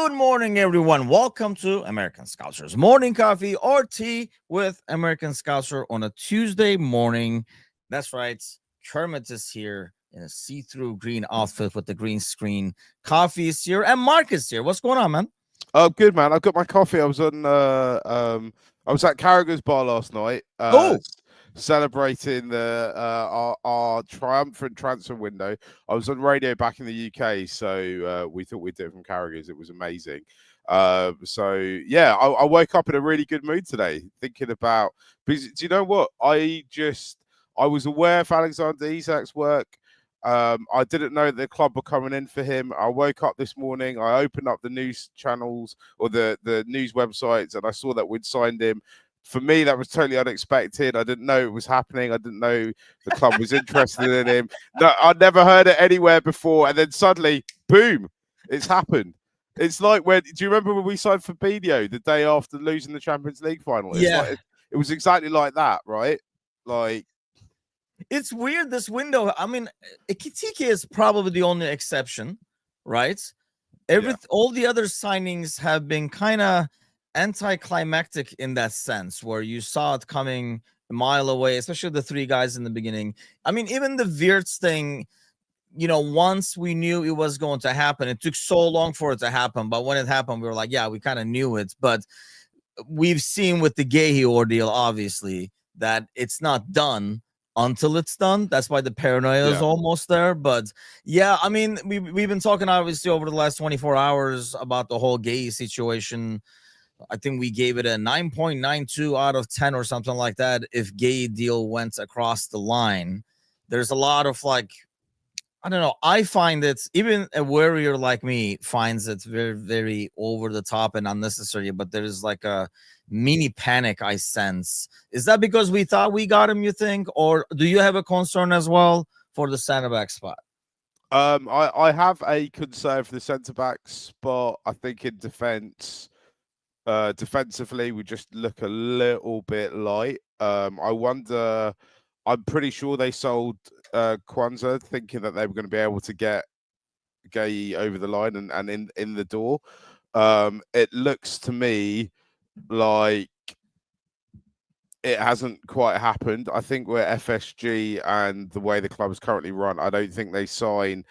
Good morning, everyone. Welcome to American Scouser's Morning Coffee or Tea with American Scouser on a Tuesday morning. That's right. Kermit is here in a see-through green outfit with the green screen. Coffee is here and Mark is here. What's going on, man? Oh, good man. I've got my coffee. I was at Carragher's bar last night, Oh, celebrating our triumphant transfer window. I was on radio back in the UK, so we thought we'd do it from Carragher's. It was amazing. I woke up in a really good mood today, thinking about. Because, do you know what? I was aware of Alexander Isak's work. I didn't know the club were coming in for him. I woke up this morning. I opened up the news channels or the news websites, and I saw that we'd signed him. For me, that was totally unexpected. I didn't know it was happening. I didn't know the club was interested in him. No, I'd never heard it anywhere before. And then suddenly, boom, it's happened. It's like do you remember when we signed for Fabinho the day after losing the Champions League final? yeah. It was exactly like that, right? Like, It's weird, this window. I mean, Ekitike is probably the only exception, right? All the other signings have been kind of anticlimactic in that sense, where you saw it coming a mile away, especially the three guys in the beginning. I mean, even the Wirtz thing, once we knew it was going to happen, it took so long for it to happen. But when it happened, we were like, yeah, we kind of knew it. But we've seen with the Guehi ordeal, obviously, that it's not done until it's done. That's why the paranoia is almost there. But yeah, I mean, we've been talking obviously over the last 24 hours about the whole Guehi situation. I think we gave it a 9.92 out of 10 or something like that if Guehi deal went across the line. There's a lot of I don't know. I find it, even a warrior like me finds it very, very over the top and unnecessary, but there is like a mini panic I sense. Is that because we thought we got him, you think? Or do you have a concern as well for the center back spot? I have a concern for the centre back spot. I think in defensively, we just look a little bit light. I wonder. I'm pretty sure they sold Kwanzaa thinking that they were going to be able to get Guehi over the line and in the door. It looks to me like it hasn't quite happened. I think we're FSG and the way the club is currently run, I don't think they sign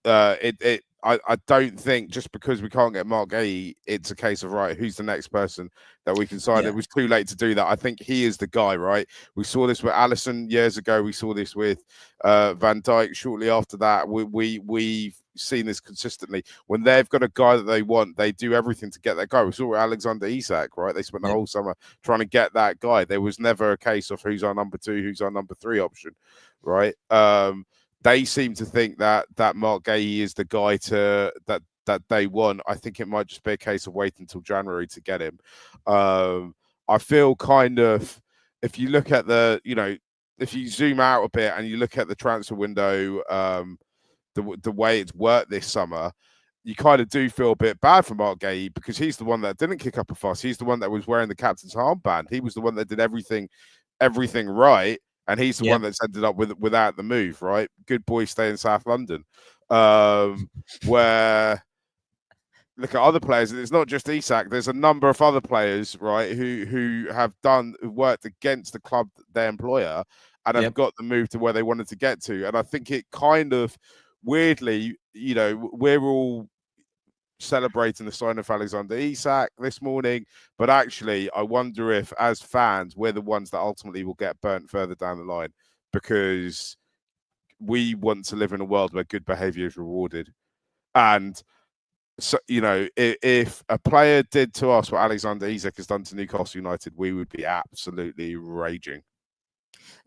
I don't think just because we can't get Mark Guehi, it's a case of right, who's the next person that we can sign. It was too late to do that. I think he is the guy, right? We saw this with Alisson years ago. We saw this with Van Dijk shortly after that. We've seen this consistently. When they've got a guy that they want, they do everything to get that guy. We saw with Alexander Isak, right? They spent the whole summer trying to get that guy. There was never a case of who's our number 2, who's our number 3 option, right? They seem to think that Mark Guehi is the guy that they want. I think it might just be a case of waiting until January to get him. I feel kind of, if you look at if you zoom out a bit and you look at the transfer window, the way it's worked this summer, you kind of do feel a bit bad for Mark Guehi because he's the one that didn't kick up a fuss. He's the one that was wearing the captain's armband. He was the one that did everything right. And he's the one that's ended up without the move, right? Good boy, stay in South London. Where look at other players, it's not just Isak. There's a number of other players, right, who have worked against the club, their employer, and have got the move to where they wanted to get to. And I think it kind of weirdly, we're all celebrating the sign of Alexander Isak this morning, but actually I wonder if as fans we're the ones that ultimately will get burnt further down the line because we want to live in a world where good behavior is rewarded. And so, if a player did to us what Alexander Isak has done to Newcastle United, we would be absolutely raging.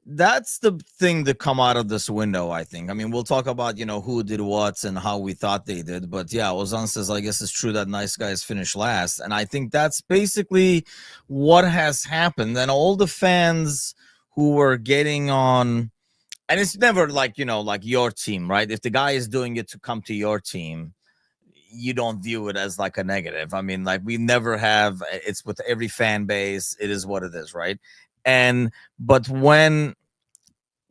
That's the thing that come out of this window, I think. I mean, we'll talk about, who did what and how we thought they did. But yeah, Ozan says, I guess it's true that nice guys finish last. And I think that's basically what has happened. And all the fans who were getting on, and it's never like your team, right? If the guy is doing it to come to your team, you don't view it as like a negative. I mean, like we never have, it's with every fan base. It is what it is, right? But when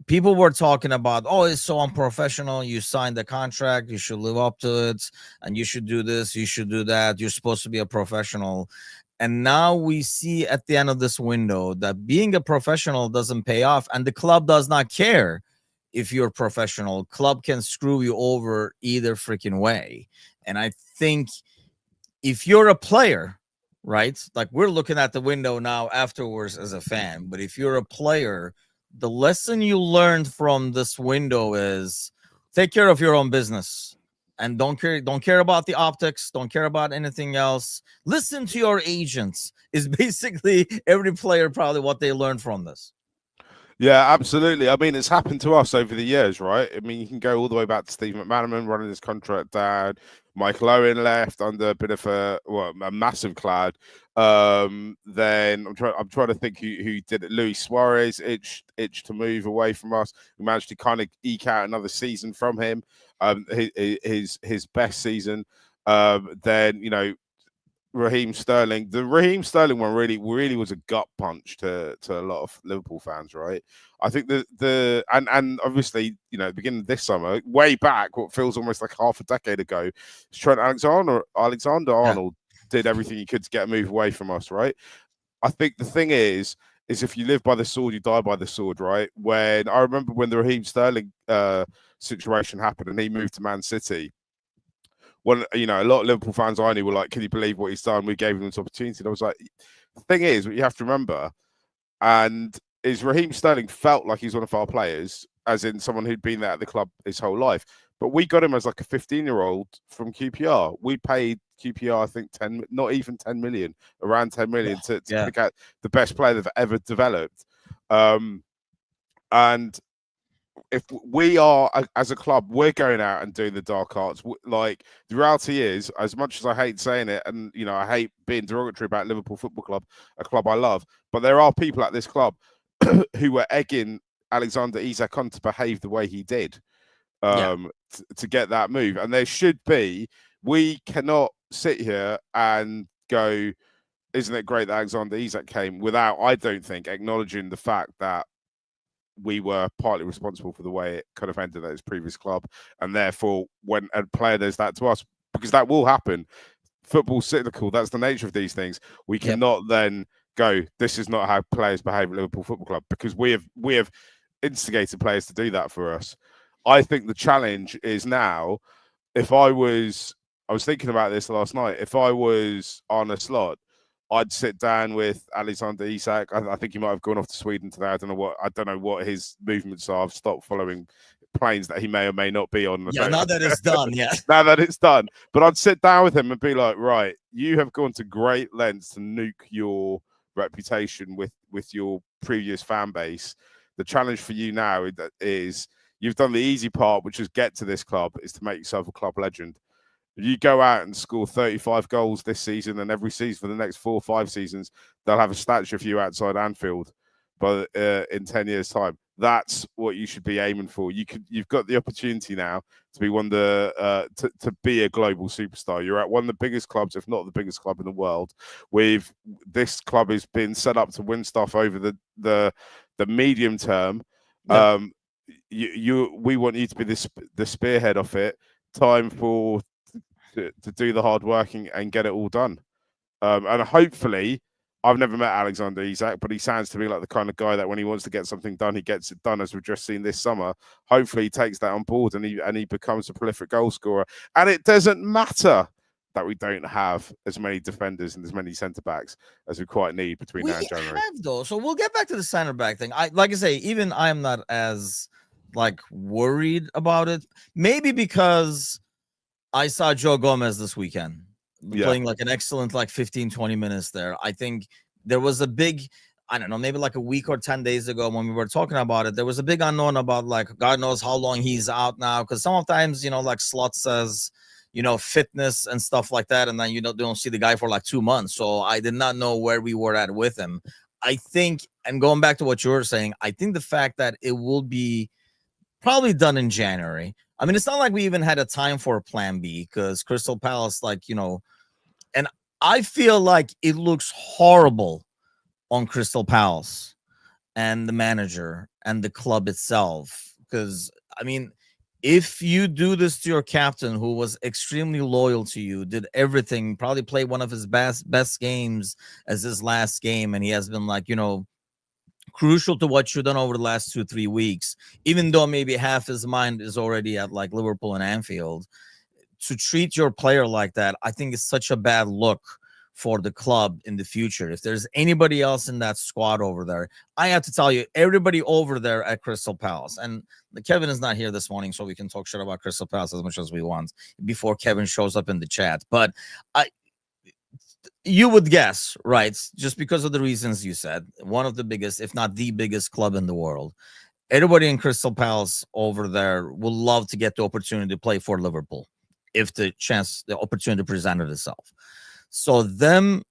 people were talking about, oh, it's so unprofessional. You signed the contract, you should live up to it, and you should do this, you should do that. You're supposed to be a professional. And now we see at the end of this window that being a professional doesn't pay off, and the club does not care if you're professional. Club can screw you over either freaking way. And I think if you're a player, right? Like we're looking at the window now afterwards as a fan, but if you're a player, the lesson you learned from this window is take care of your own business and don't care about the optics, don't care about anything else. Listen to your agents is basically every player probably what they learned from this. Yeah, absolutely. I mean, it's happened to us over the years, right? I mean, you can go all the way back to Steve McManaman running his contract down. Michael Owen left under a bit of a massive cloud. Then I'm trying to think who did it. Luis Suarez itched to move away from us. We managed to kind of eke out another season from him. His best season. Then Raheem Sterling. The Raheem Sterling one really was a gut punch to a lot of Liverpool fans, right? I think and obviously, the beginning of this summer, way back, what feels almost like half a decade ago, Trent Alexander-Arnold did everything he could to get a move away from us, right? I think the thing is if you live by the sword, you die by the sword, right? When I remember when the Raheem Sterling situation happened and he moved to Man City. Well, a lot of Liverpool fans I knew were like, "Can you believe what he's done? We gave him this opportunity." And I was like, "The thing is, what you have to remember, and is Raheem Sterling felt like he's one of our players, as in someone who'd been there at the club his whole life. But we got him as like a 15-year-old from QPR. We paid QPR, I think, not even 10 million, around 10 million to pick out the best player they've ever developed. And if we are, as a club, we're going out and doing the dark arts. Like, the reality is, as much as I hate saying it, and I hate being derogatory about Liverpool Football Club, a club I love, but there are people at this club who were egging Alexander Isak on to behave the way he did, to get that move. And there should be. We cannot sit here and go, "Isn't it great that Alexander Isak came?" without, I don't think, acknowledging the fact that we were partly responsible for the way it kind of ended at his previous club. And therefore, when a player does that to us, because that will happen, football's cyclical, that's the nature of these things. We cannot then go, "This is not how players behave at Liverpool Football Club," because we have instigated players to do that for us. I think the challenge is now, I was thinking about this last night, if I was on a slot, I'd sit down with Alexander Isak. I think he might have gone off to Sweden today. I don't know what his movements are. I've stopped following planes that he may or may not be on. Yeah, now that it's done, now that it's done. But I'd sit down with him and be like, "Right, you have gone to great lengths to nuke your reputation with your previous fan base. The challenge for you now is you've done the easy part, which is get to this club, is to make yourself a club legend. If you go out and score 35 goals this season, and every season for the next 4 or 5 seasons, they'll have a statue of you outside Anfield. But in 10 years' time, that's what you should be aiming for. You've got the opportunity now to be one of the to be a global superstar. You're at one of the biggest clubs, if not the biggest club in the world. This club has been set up to win stuff over the medium term. Yep. We want you to be the spearhead of it. Time to do the hard working and get it all done. And hopefully, I've never met Alexander Isak, but he sounds to me like the kind of guy that when he wants to get something done, he gets it done, as we've just seen this summer. Hopefully he takes that on board and he becomes a prolific goal scorer. And it doesn't matter that we don't have as many defenders and as many centre-backs as we quite need between now and January. We have, though. So we'll get back to the centre-back thing. Like I say, even I am not as worried about it. Maybe because I saw Joe Gomez this weekend playing an excellent 15, 20 minutes there. I think there was a big, I don't know, maybe a week or 10 days ago when we were talking about it, there was a big unknown about God knows how long he's out now. Because sometimes, Slot says, fitness and stuff like that. And then you don't see the guy for 2 months. So I did not know where we were at with him. I think, and going back to what you were saying, I think the fact that it will be probably done in January. I mean, it's not like we even had a time for a plan B, because Crystal Palace, and I feel like it looks horrible on Crystal Palace. and the manager and the club itself. Because, I mean, if you do this to your captain, who was extremely loyal to you, did everything, probably played one of his best games as his last game, and he has been like, crucial to what you've done over the last 2-3 weeks, even though maybe half his mind is already at like Liverpool and Anfield, to treat your player like that, I think is such a bad look for the club in the future. If there's anybody else in that squad over there, I have to tell you, everybody over there at Crystal Palace, and Kevin is not here this morning, so we can talk shit about Crystal Palace as much as we want before Kevin shows up in the chat. But you would guess, right? Just because of the reasons you said, one of the biggest, if not the biggest club in the world. Everybody in Crystal Palace over there will love to get the opportunity to play for Liverpool if the opportunity presented itself. So them,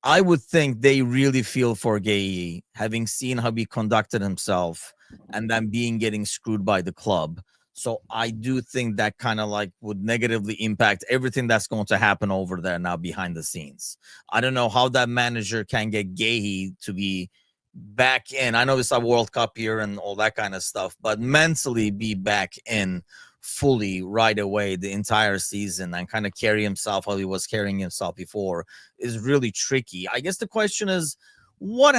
I would think they really feel for Guehi, having seen how he conducted himself and then getting screwed by the club. So I do think that kind of like would negatively impact everything that's going to happen over there now behind the scenes. I don't know how that manager can get Guehi to be back in. I know it's a World Cup year and all that kind of stuff, but mentally be back in fully right away the entire season and kind of carry himself how he was carrying himself before is really tricky. I guess the question is, where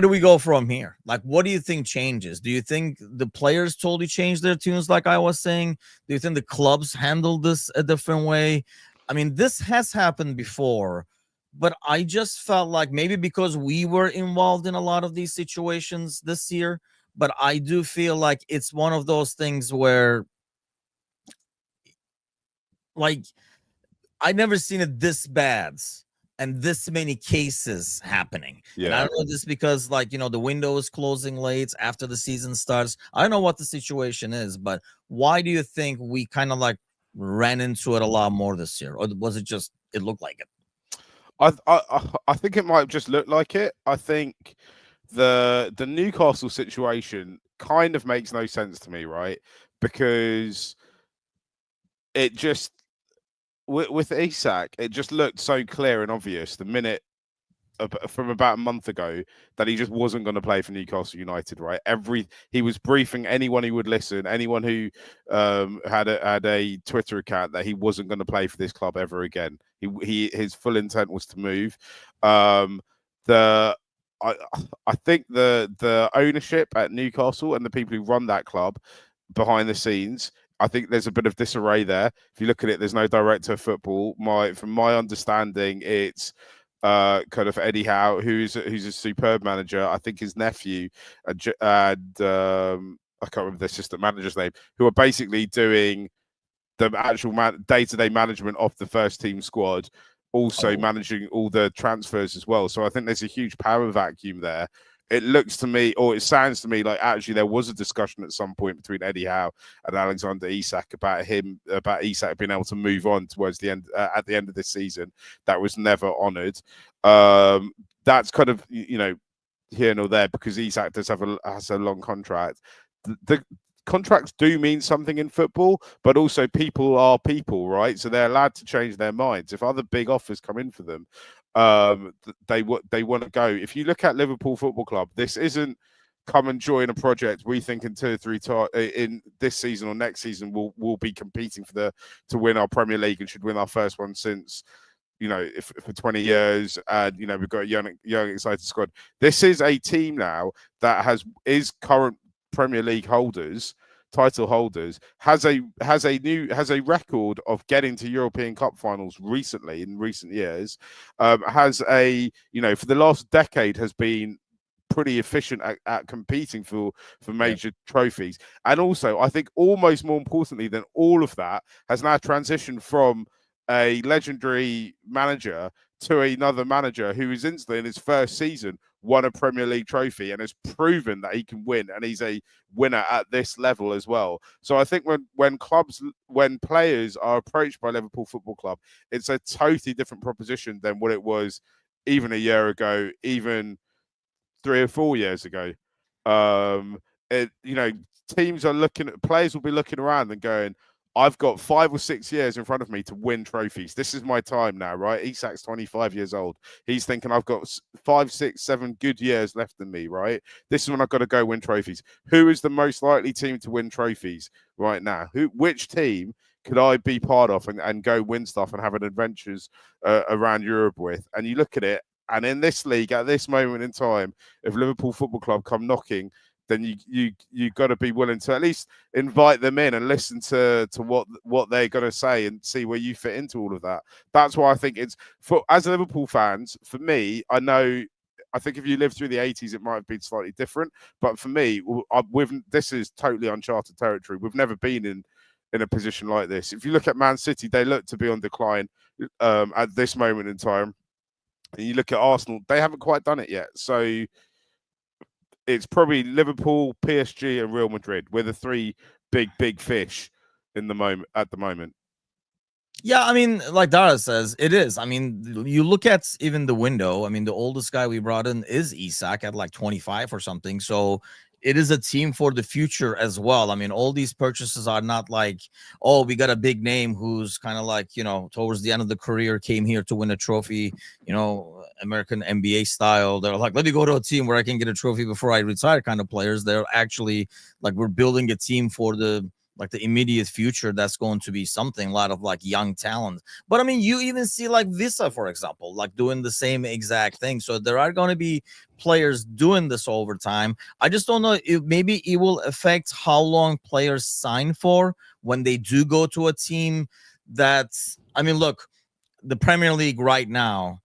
do we go from here? Like, what do you think changes? Do you think the players totally change their tunes, like I was saying? Do you think the clubs handle this a different way? I mean, this has happened before, but I just felt like maybe because we were involved in a lot of these situations this year, but I do feel like it's one of those things where, like, I never seen it this bad and this many cases happening. Yeah. And I don't know this because, like, the window is closing late after the season starts. I don't know what the situation is, but why do you think we kind of like ran into it a lot more this year? Or was it just, it looked like it? I think it might just look like it. I think the Newcastle situation kind of makes no sense to me, right? Because it just, with Isak, it just looked so clear and obvious the minute from about a month ago that he just wasn't going to play for Newcastle United, right? He was briefing anyone who would listen, anyone who had a Twitter account, that he wasn't going to play for this club ever again. His full intent was to move. I think the ownership at Newcastle and the people who run that club behind the scenes, I think there's a bit of disarray there. If you look at it, there's no director of football. From my understanding, it's kind of Eddie Howe, who's a superb manager. I think his nephew and I can't remember the assistant manager's name, who are basically doing the actual day-to-day management of the first team squad, also managing all the transfers as well. So I think there's a huge power vacuum there. It looks to me, or it sounds to me, like actually there was a discussion at some point between Eddie Howe and Alexander Isak about Isak being able to move on towards the end, at the end of this season. That was never honoured. That's kind of, here nor there, because Isak does has a long contract. The contracts do mean something in football, but also people are people, right? So they're allowed to change their minds. If other big offers come in for them, they want to go. If you look at Liverpool Football Club, this isn't come and join a project. We think in 2 or 3 in this season or next season we'll be competing to win our Premier League and should win our first one since for 20 years, and we've got a young excited squad. This is a team now that is current Premier League title holders, has a record of getting to European Cup finals in recent years, has for the last decade has been pretty efficient at competing for major trophies. And also, I think almost more importantly than all of that, has now transitioned from a legendary manager to another manager who is instantly in his first season won a Premier League trophy and has proven that he can win, and he's a winner at this level as well. So I think when players are approached by Liverpool Football Club, it's a totally different proposition than what it was even a year ago, even 3 or 4 years ago. Players will be looking around and going, I've got 5 or 6 years in front of me to win trophies. This is my time now, right? Isak's 25 years old. He's thinking I've got 5, 6, 7 good years left in me, right? This is when I've got to go win trophies. Who is the most likely team to win trophies right now? Which team could I be part of and go win stuff and have an adventures around Europe with? And you look at it, and in this league, at this moment in time, if Liverpool Football Club come knocking, then you got to be willing to at least invite them in and listen to what they're going to say and see where you fit into all of that. That's why I think it's for as Liverpool fans. For me, I think if you lived through the 80s, it might have been slightly different. But for me, this is totally uncharted territory. We've never been in a position like this. If you look at Man City, they look to be on decline at this moment in time. And you look at Arsenal, they haven't quite done it yet. So it's probably Liverpool, PSG, and Real Madrid. We're the 3 big fish at the moment. Yeah, I mean, like Dara says, it is. I mean, you look at even the window. I mean, the oldest guy we brought in is Isak at like 25 or something. So it is a team for the future as well. I mean, all these purchases are not like, oh, we got a big name who's kind of like, towards the end of the career came here to win a trophy, American NBA style. They're like, let me go to a team where I can get a trophy before I retire kind of players. They're actually like, we're building a team for the immediate future. That's going to be something, a lot of like young talent. But I mean, you even see like Visa, for example, like doing the same exact thing. So there are going to be players doing this over time. I just don't know if maybe it will affect how long players sign for when they do go to a team. That's, I mean, look, the Premier League right now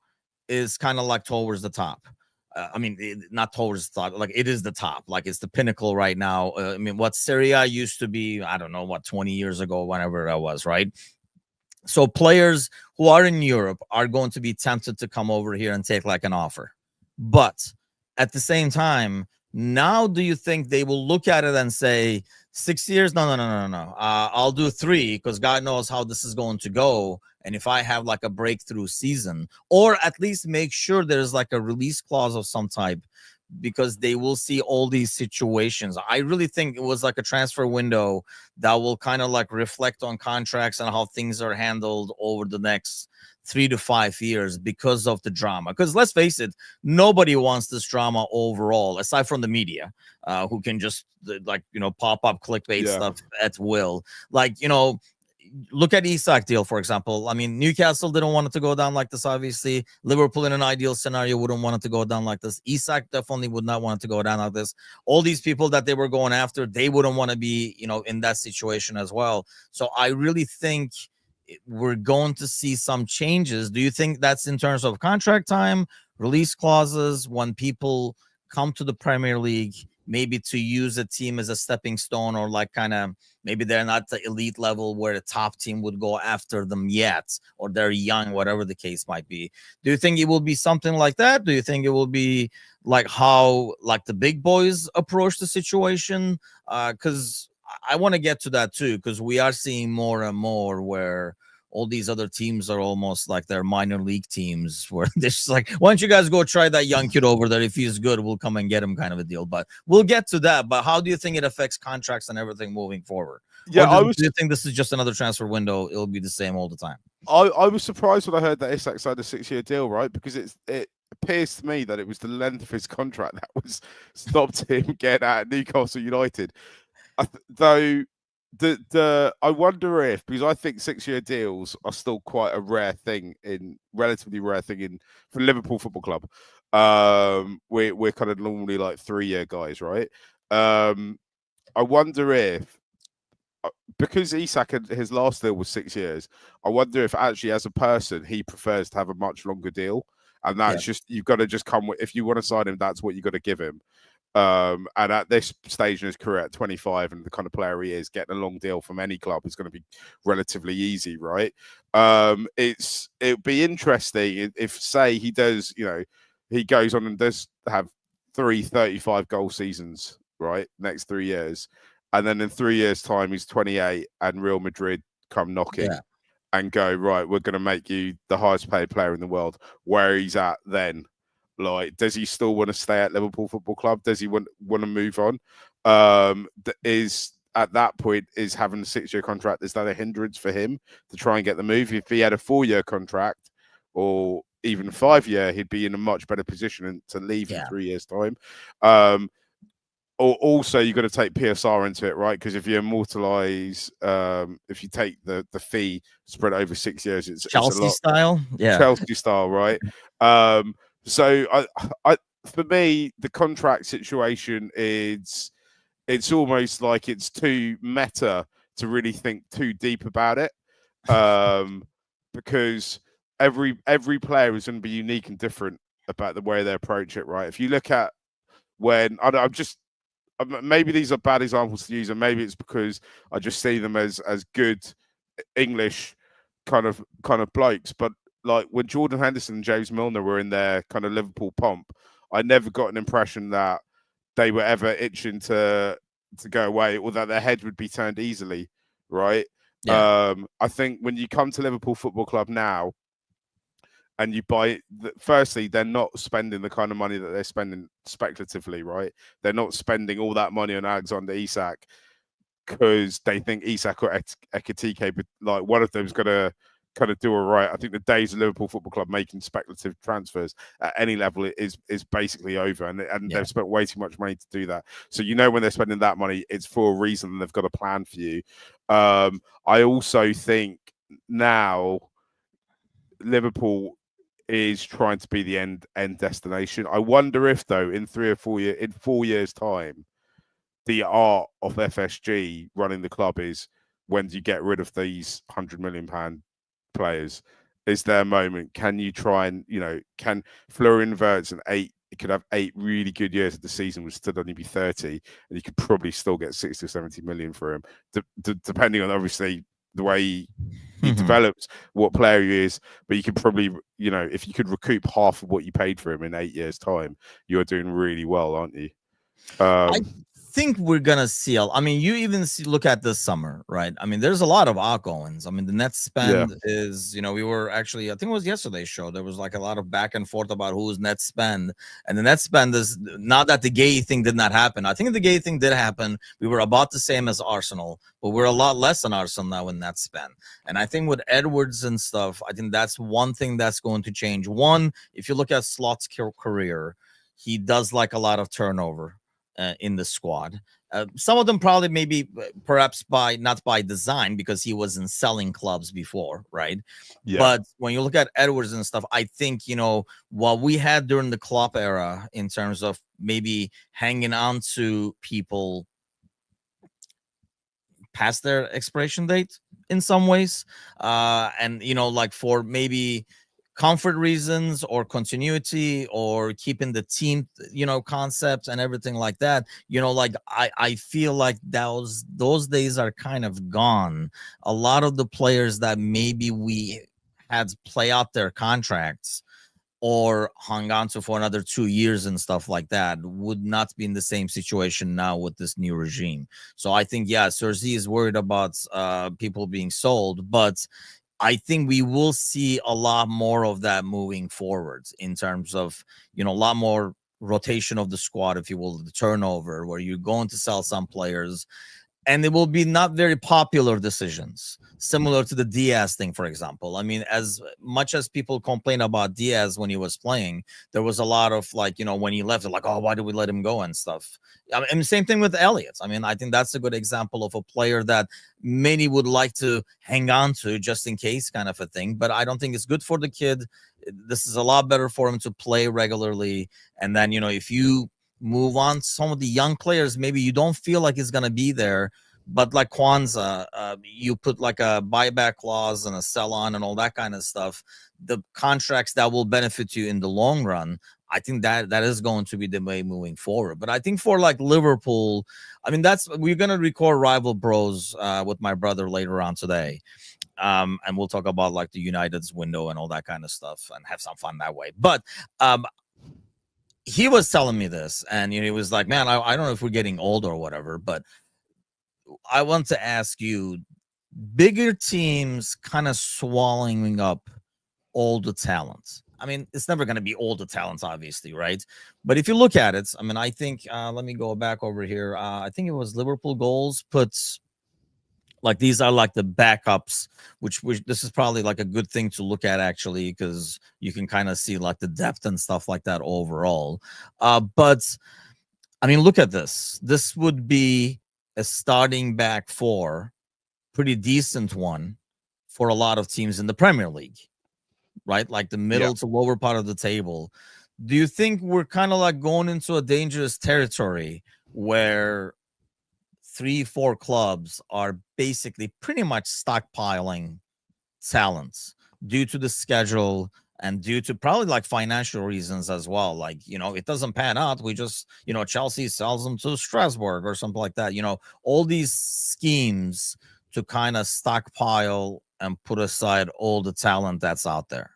is kind of like towards the top. I mean, not towards the top, like it is the top, like it's the pinnacle right now. I mean, what Serie A used to be, I don't know, what 20 years ago, whenever that was, right? So players who are in Europe are going to be tempted to come over here and take like an offer. But at the same time, now do you think they will look at it and say 6 years? No. I'll do 3 because God knows how this is going to go. And if I have like a breakthrough season, or at least make sure there's like a release clause of some type, because they will see all these situations. I really think it was like a transfer window that will kind of like reflect on contracts and how things are handled over the next 3 to 5 years because of the drama. Because let's face it, nobody wants this drama overall, aside from the media, who can just pop up clickbait stuff at will. Like, look at Isak deal, for example. I mean, Newcastle didn't want it to go down like this, obviously. Liverpool, in an ideal scenario, wouldn't want it to go down like this. Isak definitely would not want it to go down like this. All these people that they were going after, they wouldn't want to be, in that situation as well. So I really think we're going to see some changes. Do you think that's in terms of contract time, release clauses, when people come to the Premier League, maybe to use a team as a stepping stone, or like kind of maybe they're not the elite level where the top team would go after them yet, or they're young, whatever the case might be. Do you think it will be something like that? Do you think it will be like how like the big boys approach the situation? Because I want to get to that too, because we are seeing more and more where all these other teams are almost like their minor league teams, where they're just like, why don't you guys go try that young kid over there? If he's good, we'll come and get him, kind of a deal. But we'll get to that. But how do you think it affects contracts and everything moving forward? Yeah, do you think this is just another transfer window? It'll be the same all the time. I was surprised when I heard that Isak signed a 6-year deal, right? Because it appears to me that it was the length of his contract that was stopped him getting out of Newcastle United. Though I wonder if, because I think 6-year deals are still quite a relatively rare thing for Liverpool Football Club. We're kind of normally like 3-year guys, right? I wonder if, because Isak, his last deal was 6 years, I wonder if actually as a person he prefers to have a much longer deal, and that's just, you've got to just come with, if you want to sign him, that's what you got to give him. And at this stage in his career at 25 and the kind of player he is, getting a long deal from any club is going to be relatively easy, right? It'd be interesting if say he does, he goes on and does have 3 35-goal seasons, right, next 3 years, and then in 3 years' time he's 28 and Real Madrid come knocking and go, right, we're going to make you the highest paid player in the world. Where he's at then? Like, does he still want to stay at Liverpool Football Club? Does he want to move on? at that point, is having a 6-year contract, is that a hindrance for him to try and get the move? If he had a 4-year contract or even a 5-year, he'd be in a much better position to leave in 3 years' time. Or also, you've got to take PSR into it, right? Because if you immortalize, if you take the fee spread over 6 years, it's a lot style, Chelsea style, right? So for me, the contract situation is, it's almost like it's too meta to really think too deep about it, because every player is going to be unique and different about the way they approach it, right? If you look at when I'm just, maybe these are bad examples to use, and maybe it's because I just see them as good English kind of blokes, but like when Jordan Henderson and James Milner were in their kind of Liverpool pomp, I never got an impression that they were ever itching to go away, or that their head would be turned easily, right? I think when you come to Liverpool Football Club now and you buy, firstly, they're not spending the kind of money that they're spending speculatively, right? They're not spending all that money on Alexander Isak because they think Isak or Ekitike, like one of them's going to kind of do all right. I think the days of Liverpool Football Club making speculative transfers at any level is basically over, and they've spent way too much money to do that. So when they're spending that money, it's for a reason, and they've got a plan for you. I also think now Liverpool is trying to be the end destination. I wonder if, though, in 4 years' time, the art of FSG running the club is, when do you get rid of these £100 million players? Is there a moment? Can you try and, can Florian Wirtz it could have 8 really good years of the season, would still only be 30, and you could probably still get 60 or 70 million for him, depending on obviously the way he develops, what player he is. But you could probably, if you could recoup half of what you paid for him in 8 years' time, you're doing really well, aren't you? I think we're gonna see. I mean, you even look at this summer, right? I mean, there's a lot of outgoings. I mean, the net spend is, we were actually, I think it was yesterday's show, there was like a lot of back and forth about who's net spend, and the net spend is not that the Guehi thing did not happen. I think the Guehi thing did happen. We were about the same as Arsenal, but we're a lot less than Arsenal now in net spend. And I think with Edwards and stuff, I think that's one thing that's going to change. One, if you look at Slot's career, he does like a lot of turnover in the squad. Some of them probably maybe perhaps not by design, because he was in selling clubs before, right? But when you look at Edwards and stuff, I think, what we had during the Klopp era in terms of maybe hanging on to people past their expiration date in some ways, and like for maybe comfort reasons or continuity or keeping the team, concepts and everything like that, like I feel like those days are kind of gone. A lot of the players that maybe we had play out their contracts or hung on to for another 2 years and stuff like that would not be in the same situation now with this new regime. So I think, Cersei is worried about people being sold, but I think we will see a lot more of that moving forward in terms of, a lot more rotation of the squad, if you will, the turnover, where you're going to sell some players, and it will be not very popular decisions, similar to the Diaz thing, for example. I mean, as much as people complain about Diaz when he was playing, there was a lot of when he left, like, oh, why did we let him go and stuff. I mean, and same thing with Elliott. I mean, I think that's a good example of a player that many would like to hang on to just in case, kind of a thing. But I don't think it's good for the kid. This is a lot better for him to play regularly. And then, if you move on, some of the young players, maybe you don't feel like he's going to be there, but like Kwanzaa, you put like a buyback clause and a sell on and all that kind of stuff, the contracts that will benefit you in the long run. I think that is going to be the way moving forward. But I think for like Liverpool, I mean, we're going to record Rival Bros with my brother later on today. And we'll talk about like the United's window and all that kind of stuff and have some fun that way. But he was telling me this, and he was like, man, I don't know if we're getting old or whatever, but I want to ask you, bigger teams kind of swallowing up all the talent. I mean, it's never going to be all the talents, obviously, right? But if you look at it, I mean, I think, let me go back over here. I think it was Liverpool goals puts like these are like the backups, which this is probably like a good thing to look at actually, because you can kind of see like the depth and stuff like that overall. But I mean, look at this. This would be a starting back four, pretty decent one for a lot of teams in the Premier League, right? Like the middle to lower part of the table. Do you think we're kind of like going into a dangerous territory where 3, 4 clubs are basically pretty much stockpiling talents due to the schedule and due to probably like financial reasons as well? Like, it doesn't pan out. We just, Chelsea sells them to Strasbourg or something like that. All these schemes to kind of stockpile and put aside all the talent that's out there.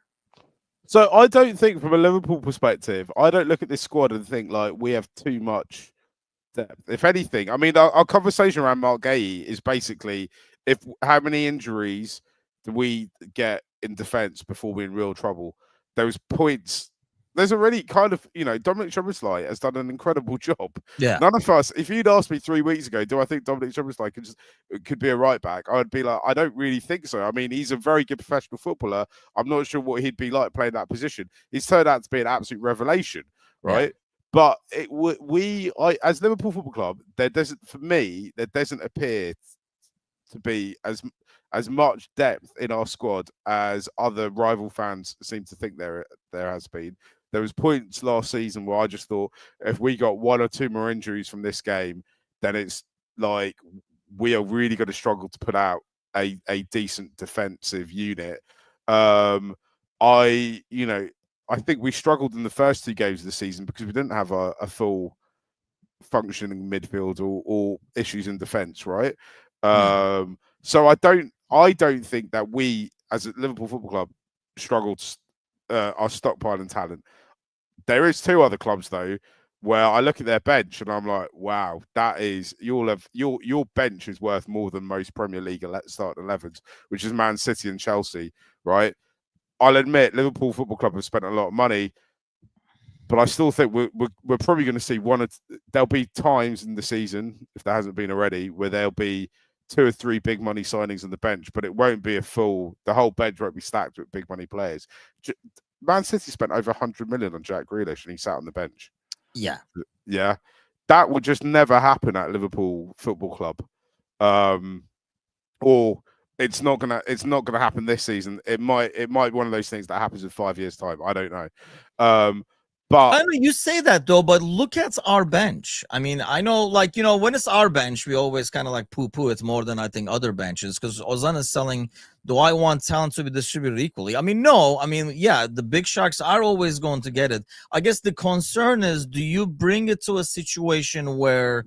So I don't think, from a Liverpool perspective, I don't look at this squad and think like we have too much depth. If anything, I mean, our conversation around Mark Guehi is basically how many injuries do we get in defence before we're in real trouble? Those points. There's already kind of, Dominic Szoboszlai has done an incredible job. Yeah. None of us, if you'd asked me 3 weeks ago, do I think Dominic Szoboszlai could be a right back? I would be like, I don't really think so. I mean, he's a very good professional footballer. I'm not sure what he'd be like playing that position. He's turned out to be an absolute revelation, right? Yeah. But as Liverpool Football Club, there doesn't appear to be as much depth in our squad as other rival fans seem to think there has been. There was points last season where I just thought if we got 1 or 2 more injuries from this game, then it's like we are really going to struggle to put out a decent defensive unit. I think we struggled in the first 2 games of the season because we didn't have a full functioning midfield or issues in defence, right? So I don't think that we, as a Liverpool Football Club, struggled our stockpiling talent. There is 2 other clubs though where I look at their bench and I'm like, wow, that is your bench is worth more than most Premier League starting 11s, which is Man City and Chelsea, right? I'll admit Liverpool Football Club have spent a lot of money, but I still think we're probably going to see there'll be times in the season, if there hasn't been already, where there'll be 2 or 3 big money signings on the bench, but it won't be the whole bench won't be stacked with big money players. Man City spent over 100 million on Jack Grealish and he sat on the bench. Yeah. That would just never happen at Liverpool Football Club. Or it's not gonna happen this season. It might be one of those things that happens in 5 years' time. I don't know. But I know you say that though, but look at our bench. I mean, I know, like, when it's our bench, we always kind of like poo-poo it more than I think other benches, because Ozan is selling. Do I want talent to be distributed equally? I mean, no. I mean, yeah, the big sharks are always going to get it. I guess the concern is, do you bring it to a situation where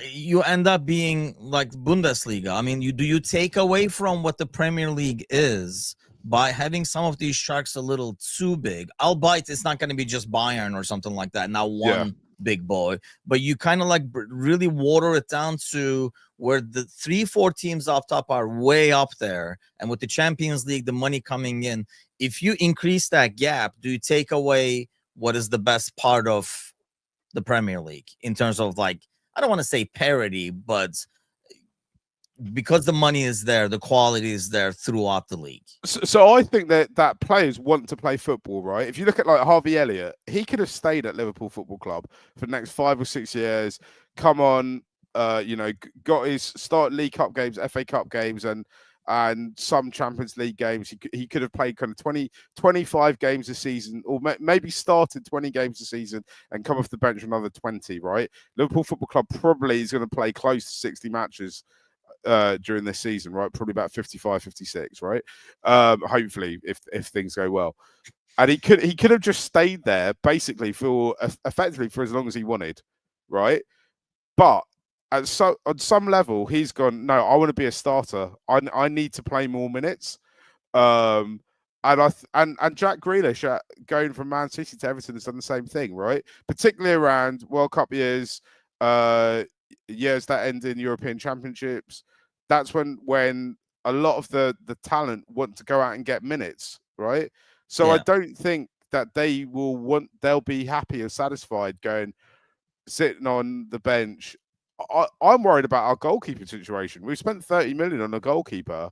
you end up being like Bundesliga? I mean, do you take away from what the Premier League is by having some of these sharks a little too big? Albeit it's not going to be just Bayern or something like that, not one big boy, but you kind of like really water it down to where the 3-4 teams up top are way up there, and with the Champions League, the money coming in, if you increase that gap, do you take away what is the best part of the Premier League in terms of, like, I don't want to say parity, but because the money is there, the quality is there throughout the league. So I think that players want to play football, right? If you look at like Harvey Elliott, he could have stayed at Liverpool Football Club for the next 5 or 6 years. Come on, got his start League Cup games, FA Cup games, and some Champions League games. He could have played kind of 25 games a season, or maybe started 20 games a season and come off the bench for another 20, right? Liverpool Football Club probably is going to play close to 60 matches during this season, right? Probably about 55, 56, right? Hopefully, if things go well. And he could have just stayed there basically effectively for as long as he wanted, right? But on some level, he's gone, no, I want to be a starter. I need to play more minutes. And Jack Grealish going from Man City to Everton has done the same thing, right? Particularly around World Cup years, years that end in European Championships. That's when a lot of the talent want to go out and get minutes. right? So I don't think that they'll be happy or satisfied sitting on the bench. I'm worried about our goalkeeping situation. We've spent 30 million on a goalkeeper,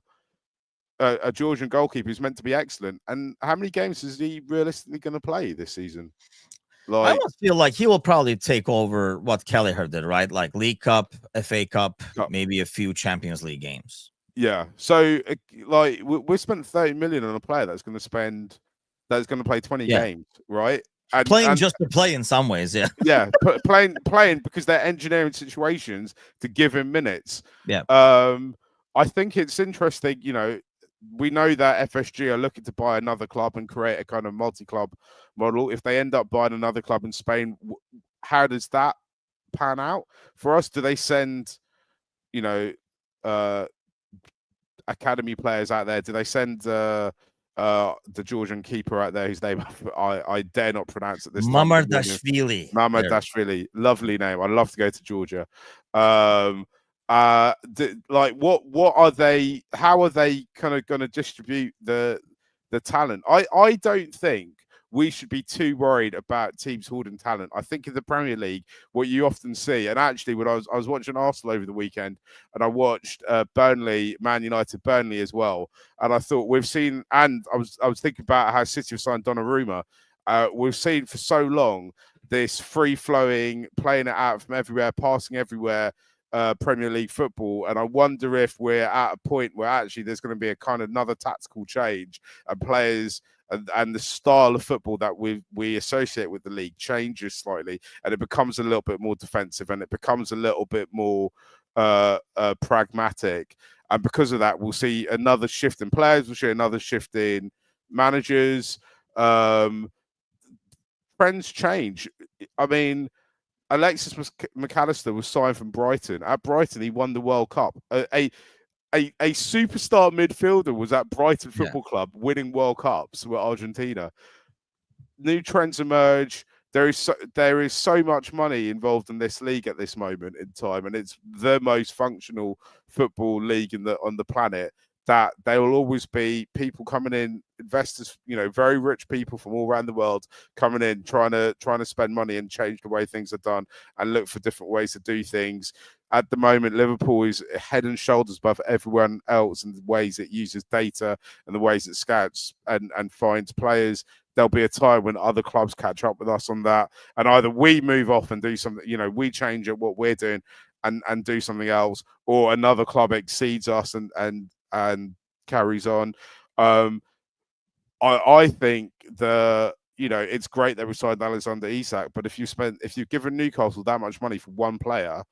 a Georgian goalkeeper who's meant to be excellent. And how many games is he realistically going to play this season? I almost feel like he will probably take over what Kelleher did, right? Like League Cup, FA Cup, maybe a few Champions League games. Yeah. So, like, we spent 30 million on a player that's going to play 20 games, right? And playing just to play in some ways, yeah, playing because they're engineering situations to give him minutes. Yeah. I think it's interesting. You know, we know that FSG are looking to buy another club and create a kind of multi-club model. If they end up buying another club in Spain, how does that pan out for us? Do they send, you know, academy players out there? Do they send the Georgian keeper out there whose name I dare not pronounce at this time? Mamardashvili. Lovely name. I'd love to go to Georgia. Like what are they? How are they kind of going to distribute the talent? I don't think we should be too worried about teams hoarding talent. I think in the Premier League, what you often see, and actually when I was watching Arsenal over the weekend, and I watched Burnley, Man United, Burnley as well, and I thought we've seen, and I was thinking about how City have signed Donnarumma. We've seen for so long this free-flowing, playing it out from everywhere, passing everywhere, Premier League football, and I wonder if we're at a point where actually there's going to be a kind of another tactical change, and players and the style of football that we associate with the league changes slightly, and it becomes a little bit more defensive, and it becomes a little bit more pragmatic, and because of that, we'll see another shift in players, we'll see another shift in managers. Trends change. I mean, Alexis McAllister was signed from Brighton. At Brighton, he won the World Cup. A superstar midfielder was at Brighton Football Club winning World Cups with Argentina. New trends emerge. There is so much money involved in this league at this moment in time, and it's the most functional football league on the planet. That there will always be people coming in, investors, you know, very rich people from all around the world coming in, trying to spend money and change the way things are done and look for different ways to do things. At the moment, Liverpool is head and shoulders above everyone else in the ways it uses data and the ways it scouts and finds players. There'll be a time when other clubs catch up with us on that, and either we move off and do something, you know, we change at what we're doing and do something else, or another club exceeds us and carries on. I think it's great that we signed Alexander Isak, but if you've given Newcastle that much money for one player,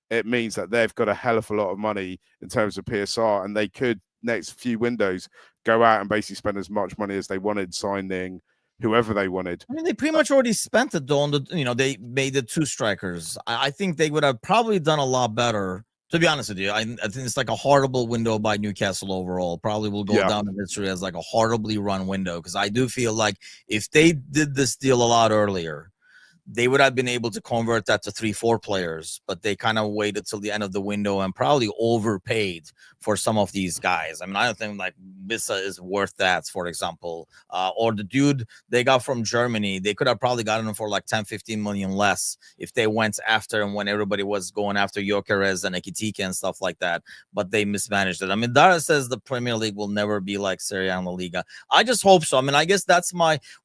it means that they've got a hell of a lot of money in terms of PSR, and they could next few windows go out and basically spend as much money as they wanted signing whoever they wanted. I mean, they pretty much already spent it though on they made the two strikers. I think they would have probably done a lot better. To be honest with you, I think it's like a horrible window by Newcastle overall. Probably will go down in history as like a horribly run window, because I do feel like if they did this deal a lot earlier, they would have been able to convert that to 3-4 players, but they kind of waited till the end of the window and probably overpaid for some of these guys. I mean, I don't think like Bisa is worth that, for example, or the dude they got from Germany. They could have probably gotten him for like 10-15 million less if they went after him when everybody was going after Gyökeres and Ekitike and stuff like that, but they mismanaged it. I mean, Dara says the Premier League will never be like Serie A and La Liga. I just hope so. I mean, I guess that's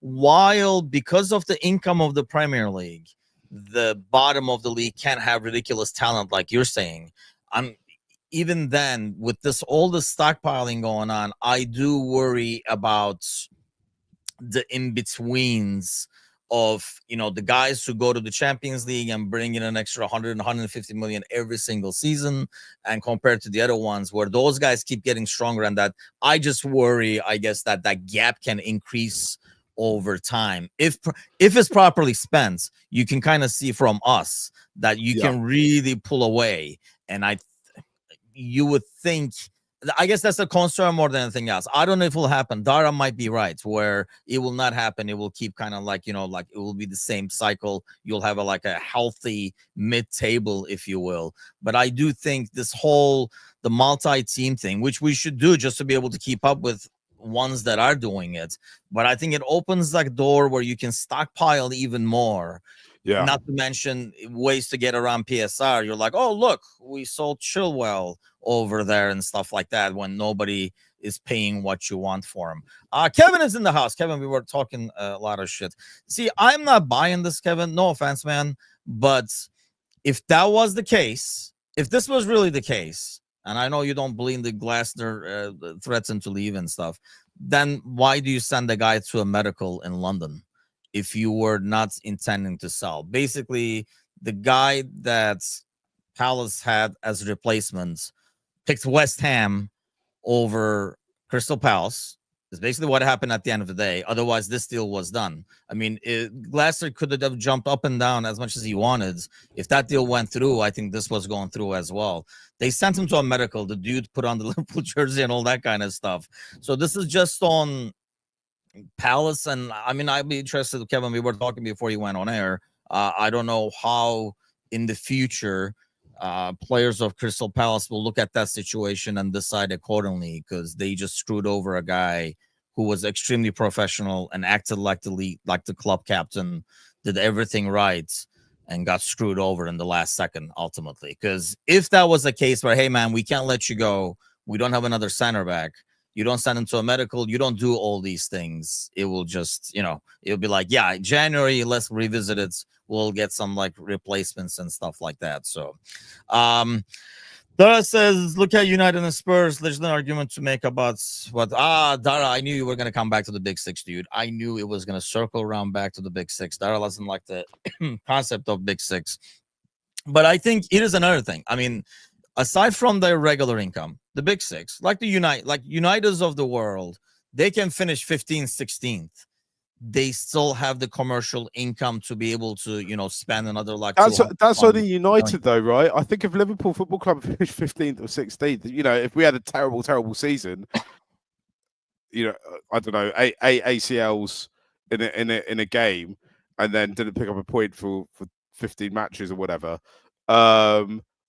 while because of the income of the Premier League, the bottom of the league can't have ridiculous talent like you're saying. Even then, with all the stockpiling going on, I do worry about the in-betweens of the guys who go to the Champions League and bring in an extra 100 and 150 million every single season, and compared to the other ones where those guys keep getting stronger, and that I just worry, I guess, that gap can increase over time. If it's properly spent, you can kind of see from us that you can really pull away. And you would think, I guess that's a concern more than anything else. I don't know if it will happen. Dara might be right, where it will not happen. It will keep kind of like, like it will be the same cycle. You'll have a healthy mid-table, if you will. But I do think the multi-team thing, which we should do just to be able to keep up with ones that are doing it. But I think it opens that door where you can stockpile even more. Yeah. Not to mention ways to get around PSR. You're like, oh, look, we sold Chilwell over there and stuff like that when nobody is paying what you want for him. Kevin is in the house. Kevin, we were talking a lot of shit. See, I'm not buying this, Kevin. No offense, man. But if that was the case, if this was really the case, and I know you don't believe the Glasner threatened to leave and stuff, then why do you send the guy to a medical in London if you were not intending to sell? Basically, the guy that Palace had as replacement picked West Ham over Crystal Palace. Is basically what happened at the end of the day. Otherwise, this deal was done. I mean, Glasner could have jumped up and down as much as he wanted. If that deal went through, I think this was going through as well. They sent him to a medical. The dude put on the Liverpool jersey and all that kind of stuff. So this is just on Palace. And I mean, I'd be interested, Kevin, we were talking before you went on air. I don't know how in the future players of Crystal Palace will look at that situation and decide accordingly, because they just screwed over a guy who was extremely professional and acted like the club captain, did everything right, and got screwed over in the last second ultimately. Because if that was a case where, hey man, we can't let you go, we don't have another center back, you don't send him to a medical, you don't do all these things, it will just, it'll be like, yeah, January, let's revisit it. We'll get some like replacements and stuff like that. So, Dara says, look at United and Spurs. There's no argument to make about what. Dara, I knew you were going to come back to the Big Six, dude. I knew it was going to circle around back to the Big Six. Dara doesn't like the concept of Big Six. But I think it is another thing. I mean, aside from their regular income, the Big Six, like Uniteds of the world, they can finish 15th, 16th. They still have the commercial income to be able to, spend another like. That's only United though, right? I think if Liverpool Football Club finished 15th or 16th, if we had a terrible season, I don't know, eight ACLs in a game, and then didn't pick up a point for 15 matches or whatever.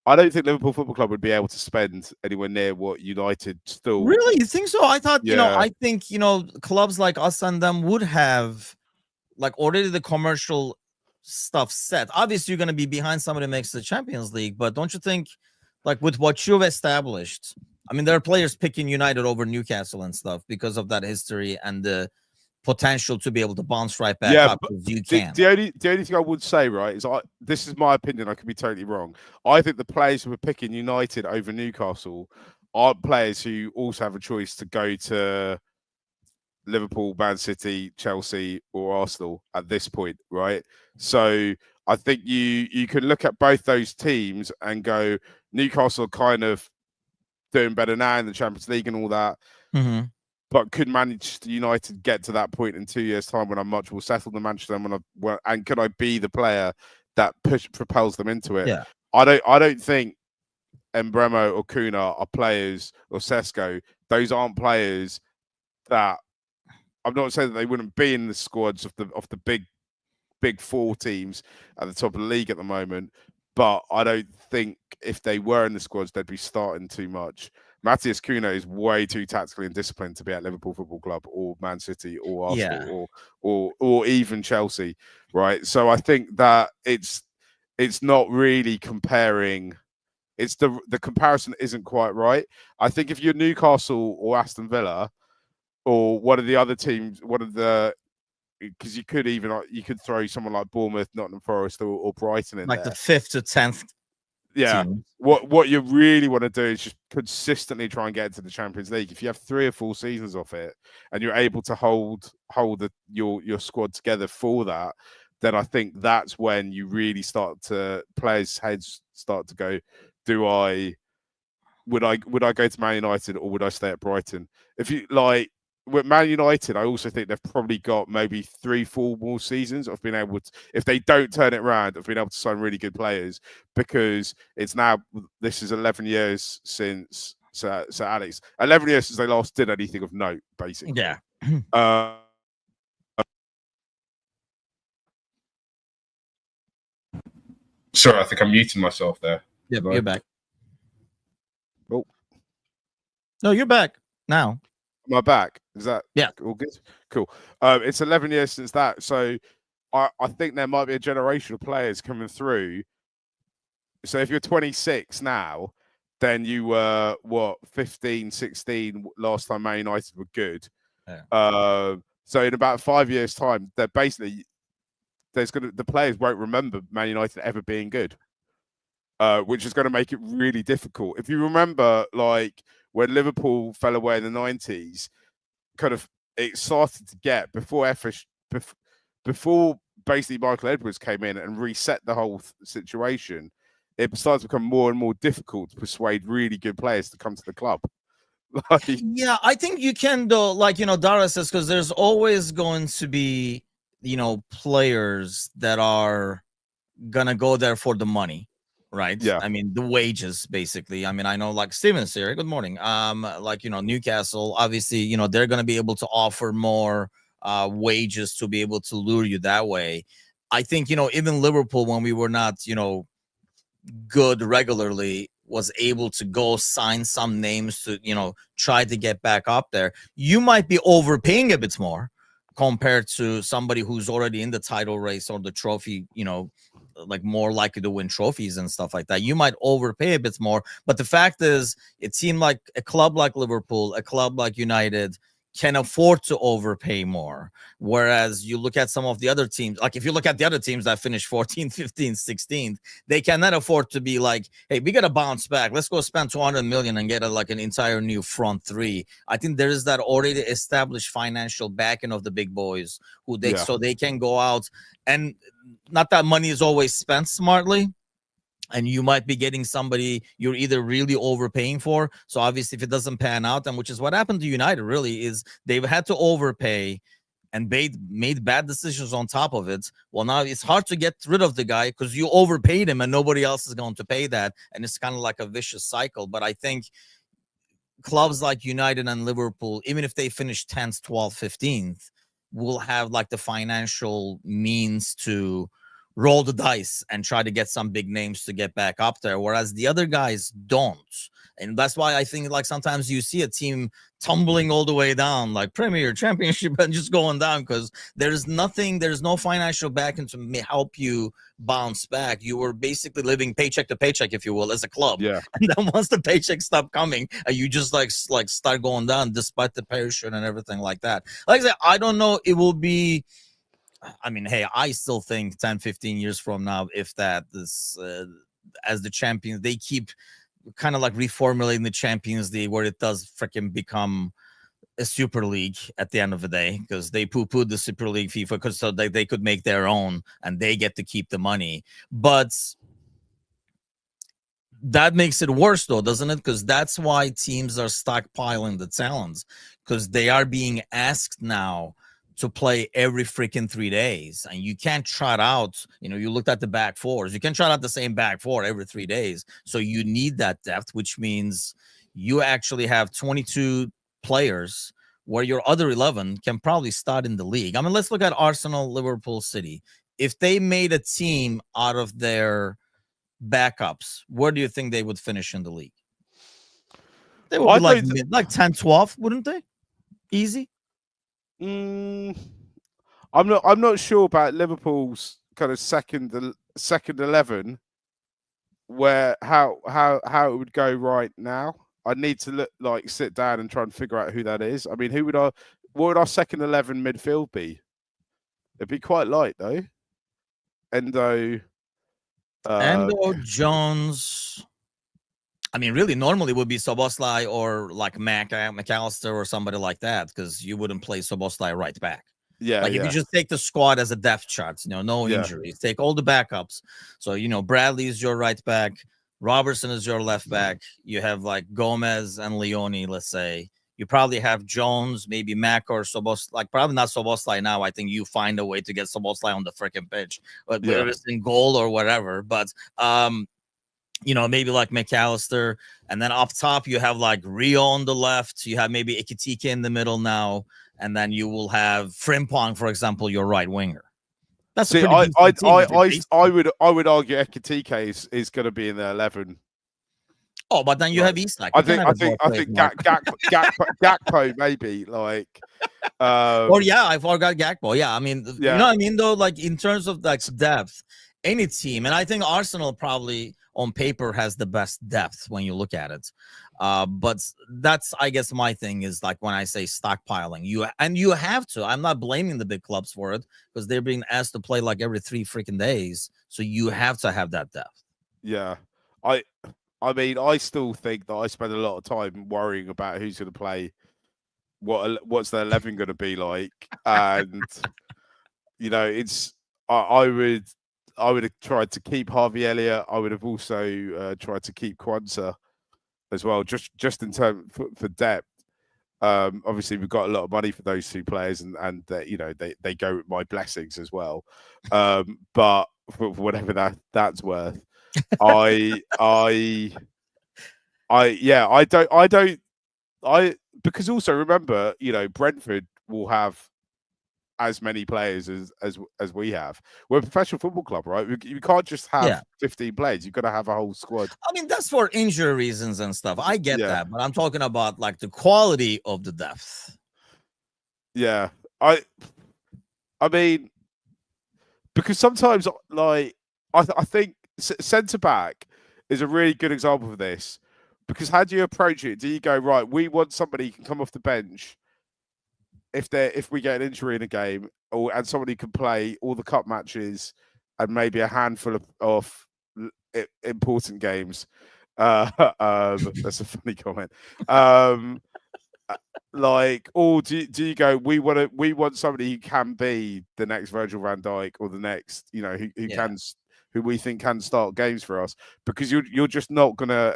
I don't think Liverpool Football Club would be able to spend anywhere near what United still. Really? You think so? I thought, I think, clubs like us and them would have like already the commercial stuff set. Obviously, you're going to be behind somebody who makes the Champions League, but don't you think, like with what you've established, I mean, there are players picking United over Newcastle and stuff because of that history and the potential to be able to bounce right back up. You can. The only thing I would say, right, is this is my opinion. I could be totally wrong. I think the players who are picking United over Newcastle aren't players who also have a choice to go to Liverpool, Man City, Chelsea, or Arsenal at this point, right? So I think you can look at both those teams and go, Newcastle are kind of doing better now in the Champions League and all that. Mm-hmm. But could Manchester United get to that point in 2 years' time when I'm much more settled than Manchester, and could I be the player that propels them into it? Yeah. I don't think Embremo or Kuna are players, or Sesko. Those aren't players that, I'm not saying that they wouldn't be in the squads of the big four teams at the top of the league at the moment, but I don't think if they were in the squads they'd be starting too much. Matthias Cunha is way too tactically and disciplined to be at Liverpool Football Club or Man City or Arsenal or even Chelsea, right? So I think that it's not really comparing. It's the comparison isn't quite right. I think if you're Newcastle or Aston Villa or one of the other teams, because you could throw someone like Bournemouth, Nottingham Forest, or Brighton in like there. The 5th to 10th. Yeah. Team. What you really want to do is just consistently try and get into the Champions League. If you have 3 or 4 seasons off it and you're able to hold your squad together for that, then I think that's when you really players' heads start to go, would I go to Man United or would I stay at Brighton? If you like with Man United, I also think they've probably got maybe 3-4 more seasons of being able to, if they don't turn it around, of being able to sign really good players, because this is 11 years since Sir Alex, 11 years since they last did anything of note, basically. Yeah. Sorry, I think I'm muting myself there. Yeah, you're back. Oh. No, you're back now. Am I back? Is that Yeah. all good? Cool. It's 11 years since that. So I think there might be a generation of players coming through. So if you're 26 now, then you were, 15, 16 last time Man United were good. Yeah. So in about 5 years' time, they're basically, the players won't remember Man United ever being good. Which is going to make it really difficult. If you remember, like when Liverpool fell away in the 90s, kind of it started to get before basically Michael Edwards came in and reset the whole situation. It started to become more and more difficult to persuade really good players to come to the club. Yeah, I think you can though, like, Dara says, because there's always going to be, players that are gonna go there for the money, right? Yeah. I mean, the wages, basically. I mean, I know like Steven's here. Good morning. Like, Newcastle, obviously, they're gonna be able to offer more wages to be able to lure you that way. I think, even Liverpool, when we were not, good regularly, was able to go sign some names to, try to get back up there. You might be overpaying a bit more compared to somebody who's already in the title race or the trophy, like more likely to win trophies and stuff like that. You might overpay a bit more, but the fact is, it seemed like a club like Liverpool, a club like United can afford to overpay more. Whereas you look at some of the other teams, like if you look at the other teams that finished 14th, 15th, 16th, they cannot afford to be like, hey, we got to bounce back. Let's go spend 200 million and get like an entire new front three. I think there is that already established financial backing of the big boys so they can go out, and not that money is always spent smartly. And you might be getting somebody you're either really overpaying for. So obviously, if it doesn't pan out, and which is what happened to United, really, is they've had to overpay and made bad decisions on top of it. Well, now it's hard to get rid of the guy because you overpaid him and nobody else is going to pay that. And it's kind of like a vicious cycle. But I think clubs like United and Liverpool, even if they finish 10th, 12th, 15th, will have like the financial means to roll the dice and try to get some big names to get back up there, whereas the other guys don't. And that's why I think like sometimes you see a team tumbling all the way down, like Premier, Championship, and just going down because there's no financial backing to help you bounce back. You were basically living paycheck to paycheck, if you will, as a club. Yeah. And then once the paycheck stopped coming, you just like start going down despite the parachute and everything like that. Like I said, I don't know. It will be, I mean, hey, I still think 10, 15 years from now, if that this as the champions, they keep kind of like reformulating the Champions League where it does freaking become a Super League at the end of the day, because they poo-pooed the Super League FIFA because so they could make their own and they get to keep the money. But that makes it worse, though, doesn't it? Because that's why teams are stockpiling the talents, because they are being asked now to play every freaking 3 days, and you can't trot out, you looked at the back fours, you can trot out the same back four every 3 days. So you need that depth, which means you actually have 22 players where your other 11 can probably start in the league. I mean, let's look at Arsenal, Liverpool, City. If they made a team out of their backups, where do you think they would finish in the league? They would be like 10, 12, wouldn't they? Easy. I'm not sure about Liverpool's kind of second 11, where how it would go right now. I need to sit down and try and figure out who that is. I mean, what would our second 11 midfield be? It'd be quite light though. Endo, Jones. I mean, really, normally it would be Szoboszlai or like McAllister or somebody like that, because you wouldn't play Szoboszlai right back. Yeah, if you just take the squad as a depth chart, no injuries, take all the backups. So Bradley is your right back, Robertson is your left back. You have like Gomez and Leone, let's say. You probably have Jones, maybe Mac or Szoboszlai. Like probably not Szoboszlai now. I think you find a way to get Szoboszlai on the freaking pitch, but whether it's in goal or whatever. But maybe like McAllister, and then up top you have like Rio on the left. You have maybe Ekitike in the middle now, and then you will have Frimpong, for example, your right winger. That's I would argue Ekitike is going to be in the 11. Oh, but then you have Isak. I You can think have I a think both I ways, think Mark. Gakpo maybe like. Or yeah, I forgot Gakpo. Yeah, I mean, you Yeah. know what I mean though. Like in terms of like depth, any team, and I think Arsenal probably on paper has the best depth when you look at it. But that's, I guess, my thing is like when I say stockpiling, you have to. I'm not blaming the big clubs for it because they're being asked to play like every 3 freaking days, so you have to have that depth. Yeah, I mean, I still think that I spend a lot of time worrying about who's going to play, what's their 11 going to be like, and you know, it's I would have tried to keep Harvey Elliott. I would have also tried to keep Kwanzaa as well, just in terms for depth. Obviously, we've got a lot of money for those two players, and you know they go with my blessings as well. But for whatever that's worth, I yeah, I because also remember, you know, Brentford will have as many players as we have. We're a professional football club, right? You can't just Yeah, have 15 players. You've got to have a whole squad. I mean that's for injury reasons and stuff. I get Yeah, that, but I'm talking about like the quality of the depth. yeah. I mean, because sometimes like I think centre back is a really good example of this. Because how do you approach it? Do you go, right, we want somebody who can come off the bench if we get an injury in a game, and somebody can play all the cup matches and maybe a handful of important games. That's a funny comment. Like, or do you go, we want somebody who can be the next Virgil van Dijk or the next, you know, Yeah, who we think can start games for us, because you're just not gonna,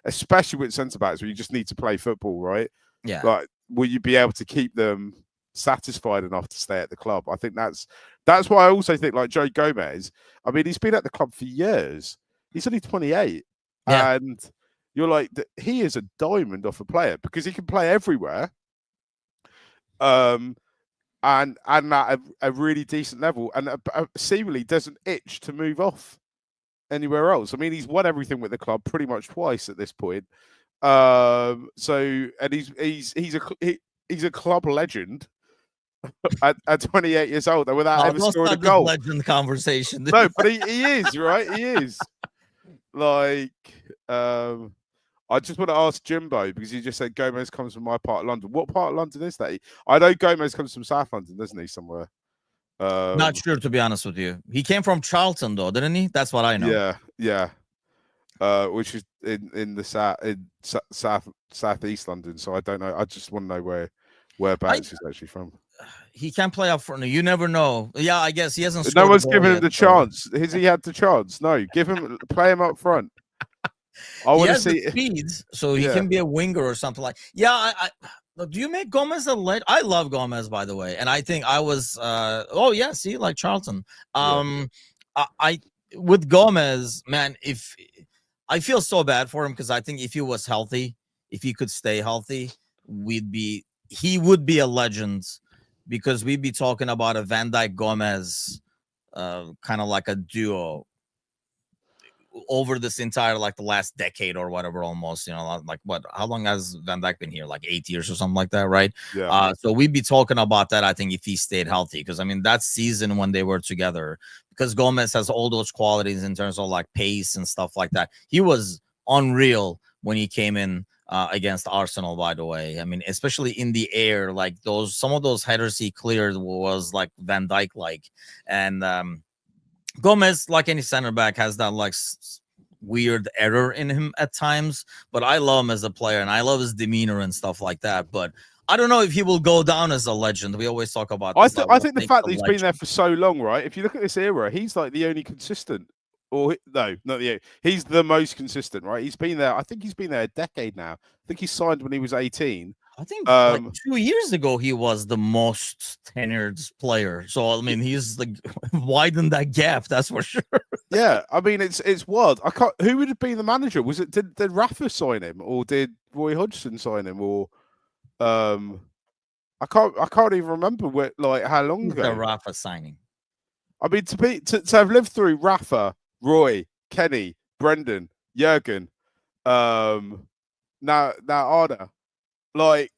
especially with centre backs where you just need to play football, right? yeah, Like, will you be able to keep them satisfied enough to stay at the club? I think that's why I also think like Joe Gomez. I mean, he's been at the club for years. He's only 28, yeah. and you're like, he is a diamond of a player because he can play everywhere. And at a really decent level, and seemingly doesn't itch to move off anywhere else. I mean, he's won everything with the club pretty much twice at this point. So, and he's a club legend at 28 years old, and without ever Don't scoring a start this goal. legend conversation. No, but he is, right. He is like. I just want to ask Jimbo, because he just said Gomez comes from my part of London. What part of London is that? I know Gomez comes from South London, doesn't he? Somewhere. Not sure, to be honest with you. He came from Charlton, though, didn't he? That's what I know. Yeah. Which is in the southeast London. So I don't know. I just want to know whereabouts he's actually from. He can play up front. You never know. Yeah, I guess he hasn't. No one's given him the chance. Has he had the chance? No. Play him up front. I want to see the speeds, so he can be a winger or something like. Yeah, do you make Gomez a legend? I love Gomez, by the way, and I think I was. Oh yeah, see, like Charlton. I with Gomez, man. If I feel so bad for him, because I think if he was healthy, if he could stay healthy, he would be a legend, because we'd be talking about a Van Dijk Gomez, kind of like a duo over this entire, like, the last decade or whatever, almost, you know, like how long has Van Dijk been here? Like 8 years or something like that, right? Yeah. So we'd be talking about that, I think, if he stayed healthy, because I mean that season when they were together, because Gomez has all those qualities in terms of like pace and stuff like that. He was unreal when he came in against Arsenal, by the way. I mean, especially in the air, like some of those headers he cleared was like Van Dijk like. And Gomez, like any center back, has that like weird error in him at times, but I love him as a player and I love his demeanor and stuff like that. But I don't know if he will go down as a legend. We always talk about this. I think the fact that he's been there for so long, right? If you look at this era, he's like the only consistent, or no, not the. He's the most consistent, right? He's been there. I think he's been there a decade now. I think he signed when he was 18. I think like 2 years ago he was the most tenured player. So I mean, he's like widened that gap. That's for sure. Yeah, I mean it's wild. I can't. Who would have been the manager? Was it did Rafa sign him, or did Roy Hodgson sign him, or I can't even remember how long ago. The Rafa signing. I mean, to have lived through Rafa, Roy, Kenny, Brendan, Jurgen, Now Arda, like,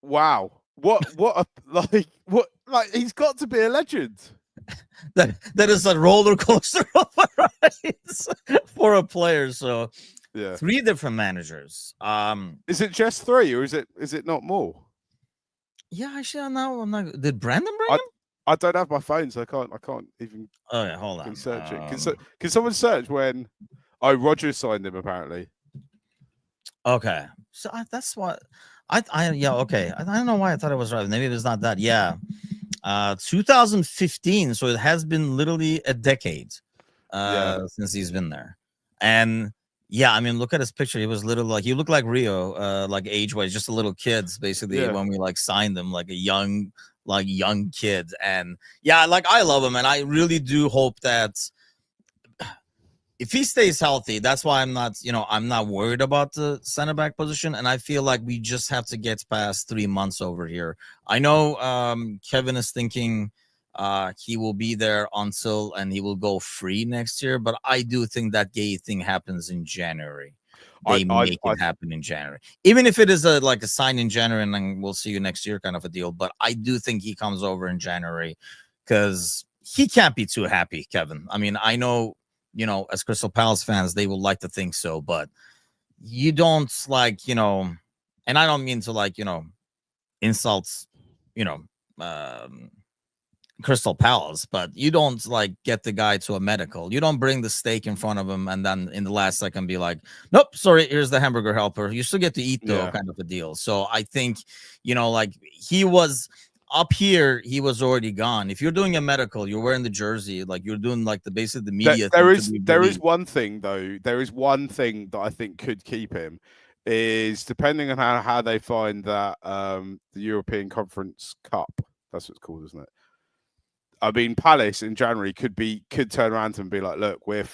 wow, what he's got to be a legend. That is a roller coaster of a ride for a player. So Yeah, 3 different managers. Is it just 3 or is it not more? Yeah, actually, I'm not. Did Brandon bring him? I don't have my phone, so I can't even. Oh yeah, hold on. Search it. Can someone search when? Oh, Roger signed him apparently. Okay, so that's what yeah, okay. I don't know why I thought it was right. Maybe it was not that. Yeah, 2015. So it has been literally a decade since he's been there. And yeah, I mean, look at his picture. He was literally like, he looked like Rio, like age-wise, just a little kids, basically, when we like signed him, like a young kid. And yeah, like I love him, and I really do hope that if he stays healthy, that's why I'm not worried about the center back position. And I feel like we just have to get past 3 months over here. I know Kevin is thinking he will be there until, and he will go free next year. But I do think that Guehi thing happens in January. They make it happen in January, even if it is a sign in January and then we'll see you next year kind of a deal. But I do think he comes over in January because he can't be too happy, Kevin. I mean, I know, as Crystal Palace fans, they will like to think so, but you don't and I don't mean to insults, Crystal Palace, but you don't get the guy to a medical. You don't bring the steak in front of him and then in the last second be like, nope, sorry, here's the hamburger helper. You still get to eat though, kind of a deal. So I think, he was up here, he was already gone. If you're doing a medical, you're wearing the jersey, you're doing the media. There is one thing though. There is one thing that I think could keep him is depending on how they find that the European Conference Cup. That's what it's called, isn't it? I mean, Palace in January could turn around to him and be like, look, we're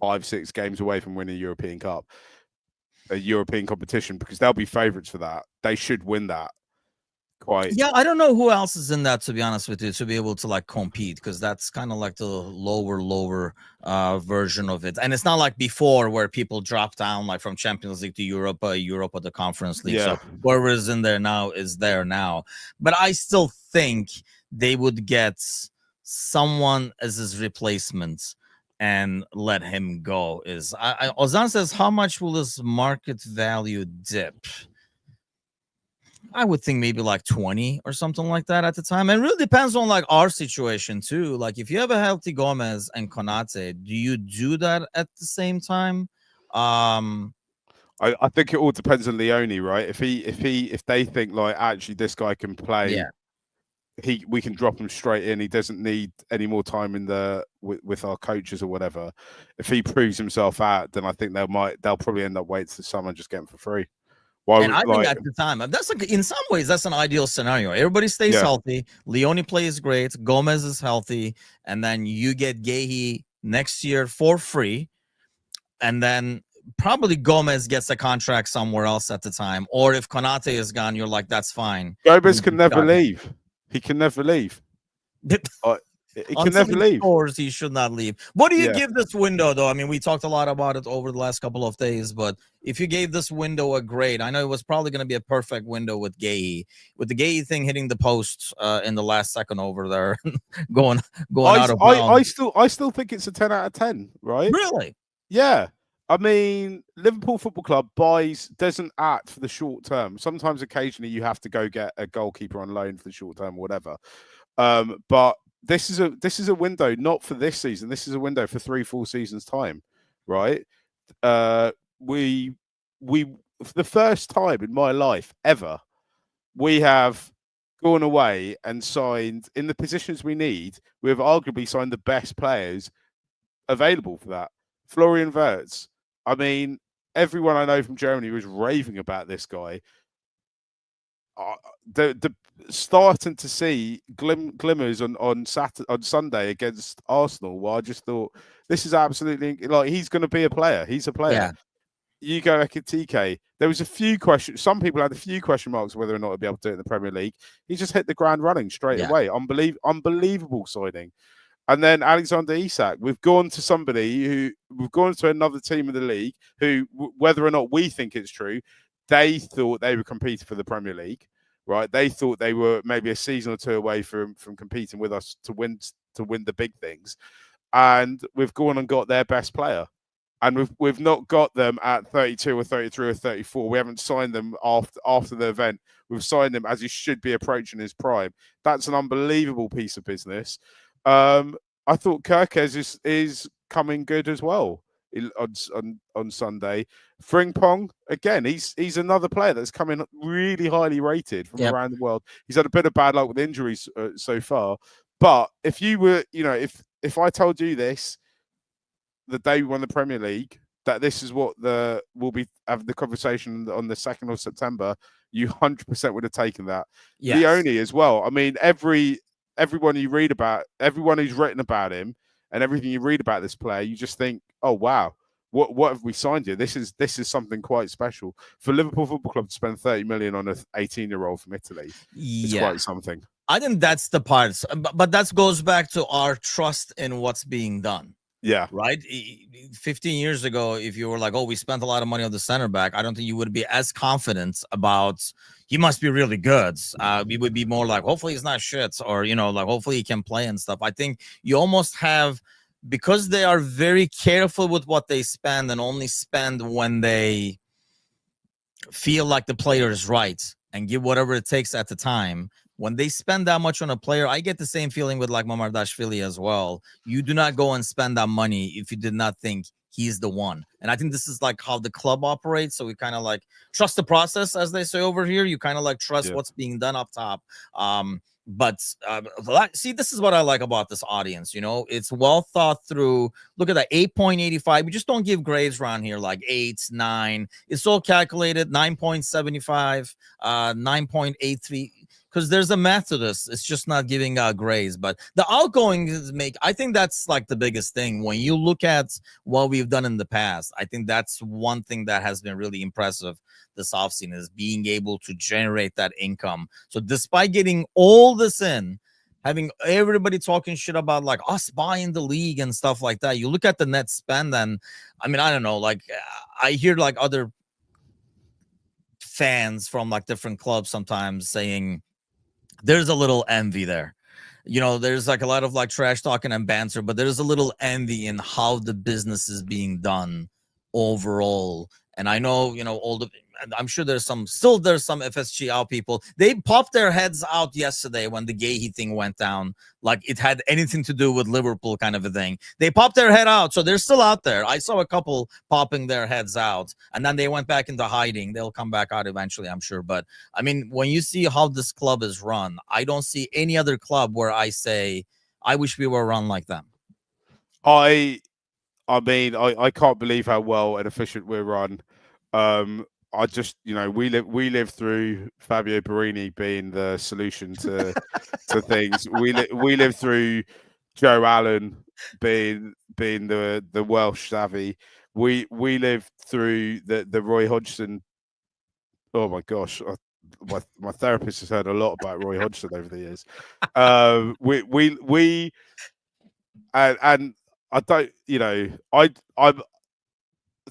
5-6 games away from winning a European Cup, a European competition, because they'll be favourites for that. They should win that. Yeah, I don't know who else is in that, to be honest with you, to be able to compete, because that's kind of like the lower version of it. And it's not like before where people drop down from Champions League to Europa or the Conference League. So whoever is in there now is there now. But I still think they would get someone as his replacement and let him go. Ozan says, how much will his market value dip? I would think maybe 20 or something like that at the time. And it really depends on our situation too. If you have a healthy Gomez and Konate, do you do that at the same time? I think it all depends on Leone, right? If they think actually this guy can play, we can drop him straight in. He doesn't need any more time with our coaches or whatever. If he proves himself out, then I think they'll probably end up waiting to summer and just get him for free. And I think at the time, that's in some ways, that's an ideal scenario. Everybody stays healthy. Leone plays great. Gomez is healthy. And then you get Guehi next year for free. And then probably Gomez gets a contract somewhere else at the time. Or if Konate is gone, you're like, that's fine. Gomez can never leave. He can never leave. He can never leave. Scores, he should not leave. What do you give this window, though? I mean, we talked a lot about it over the last couple of days, but if you gave this window a grade, I know it was probably going to be a perfect window with Guehi. With the Guehi thing hitting the post in the last second over there, going out of bounds. I still think it's a 10 out of 10, right? Really? Yeah. I mean, Liverpool Football Club doesn't act for the short term. Sometimes, occasionally, you have to go get a goalkeeper on loan for the short term or whatever. But this is a window not for this season. This is a window for 3-4 seasons time, right? We for the first time in my life ever, we have gone away and signed in the positions we need. We have arguably signed the best players available for that. Florian Wirtz. I mean, everyone I know from Germany was raving about this guy. The starting to see glimmers on Sunday against Arsenal. Well, I just thought this is absolutely he's going to be a player. He's a player. Yeah. Hugo Ekitike. There was a few questions. Some people had a few question marks whether or not he'll be able to do it in the Premier League. He just hit the ground running straight away. Unbelievable signing. And then Alexander Isak, we've gone to another team in the league who, whether or not we think it's true, they thought they were competing for the Premier League, right? They thought they were maybe a season or two away from competing with us to win the big things. And we've gone and got their best player. And we've not got them at 32 or 33 or 34. We haven't signed them after the event. We've signed them as he should be approaching his prime. That's an unbelievable piece of business. I thought Kirkes is coming good as well on Sunday. Frimpong, again, he's another player that's coming really highly rated from around the world. He's had a bit of bad luck with injuries so far. But if you were, if I told you this the day we won the Premier League, that this is what we'll be having the conversation on the 2nd of September, you 100% would have taken that. Yes. Leone as well. I mean, everyone you read about, everyone who's written about him and everything you read about this player, you just think, oh, wow, what have we signed here? This is something quite special. For Liverpool Football Club to spend 30 million on an 18-year-old from Italy, it's quite something. I think that's the part. But that goes back to our trust in what's being done. Yeah. Right. 15 years ago, if you were like, oh, we spent a lot of money on the center back, I don't think you would be as confident about he must be really good. We would be more like, hopefully he's not shit, or, like hopefully he can play and stuff. I think you almost have, because they are very careful with what they spend and only spend when they feel like the player is right and give whatever it takes at the time. When they spend that much on a player, I get the same feeling with like Mamardashvili as well. You do not go and spend that money if you did not think he's the one. And I think this is like how the club operates. So we kind of like trust the process, as they say over here. You kind of like trust what's being done up top. But see, this is what I like about this audience. It's well thought through. Look at that, 8.85. We just don't give grades around here like 8, 9. It's all calculated. 9.75, 9.83. Because there's a math to this. It's just not giving out grades. But the outgoings I think that's like the biggest thing. When you look at what we've done in the past, I think that's one thing that has been really impressive this offseason, is being able to generate that income. So despite getting all this in, having everybody talking shit about like us buying the league and stuff like that, you look at the net spend, and I mean, I don't know, like I hear like other fans from like different clubs sometimes saying, there's a little envy there. There's like a lot of like trash talking and banter, but there's a little envy in how the business is being done overall. And I know, I'm sure there's some FSG out people. They popped their heads out yesterday when the Guehi thing went down, like it had anything to do with Liverpool kind of a thing. They popped their head out, so they're still out there. I saw a couple popping their heads out, and then they went back into hiding. They'll come back out eventually, I'm sure. But I mean, when you see how this club is run, I don't see any other club where I say, I wish we were run like them. I mean, I can't believe how well and efficient we're run. I just, we live through Fabio Borini being the solution to things. We live through Joe Allen being the Welsh savvy. We live through the Roy Hodgson. Oh my gosh, my therapist has heard a lot about Roy Hodgson over the years. We and I don't, I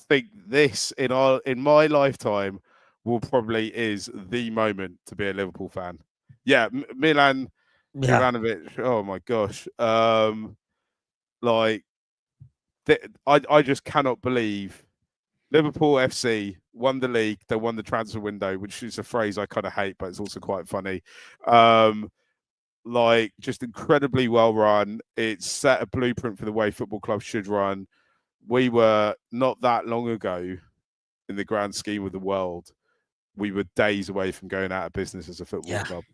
think this in my lifetime will probably is the moment to be a Liverpool fan. Yeah, Milan Ivanovic. Oh my gosh, I just cannot believe Liverpool FC won the league. They won the transfer window, which is a phrase I kind of hate, but it's also quite funny. Just incredibly well run. It's set a blueprint for the way football clubs should run. We were not that long ago, in the grand scheme of the world, we were days away from going out of business as a football club,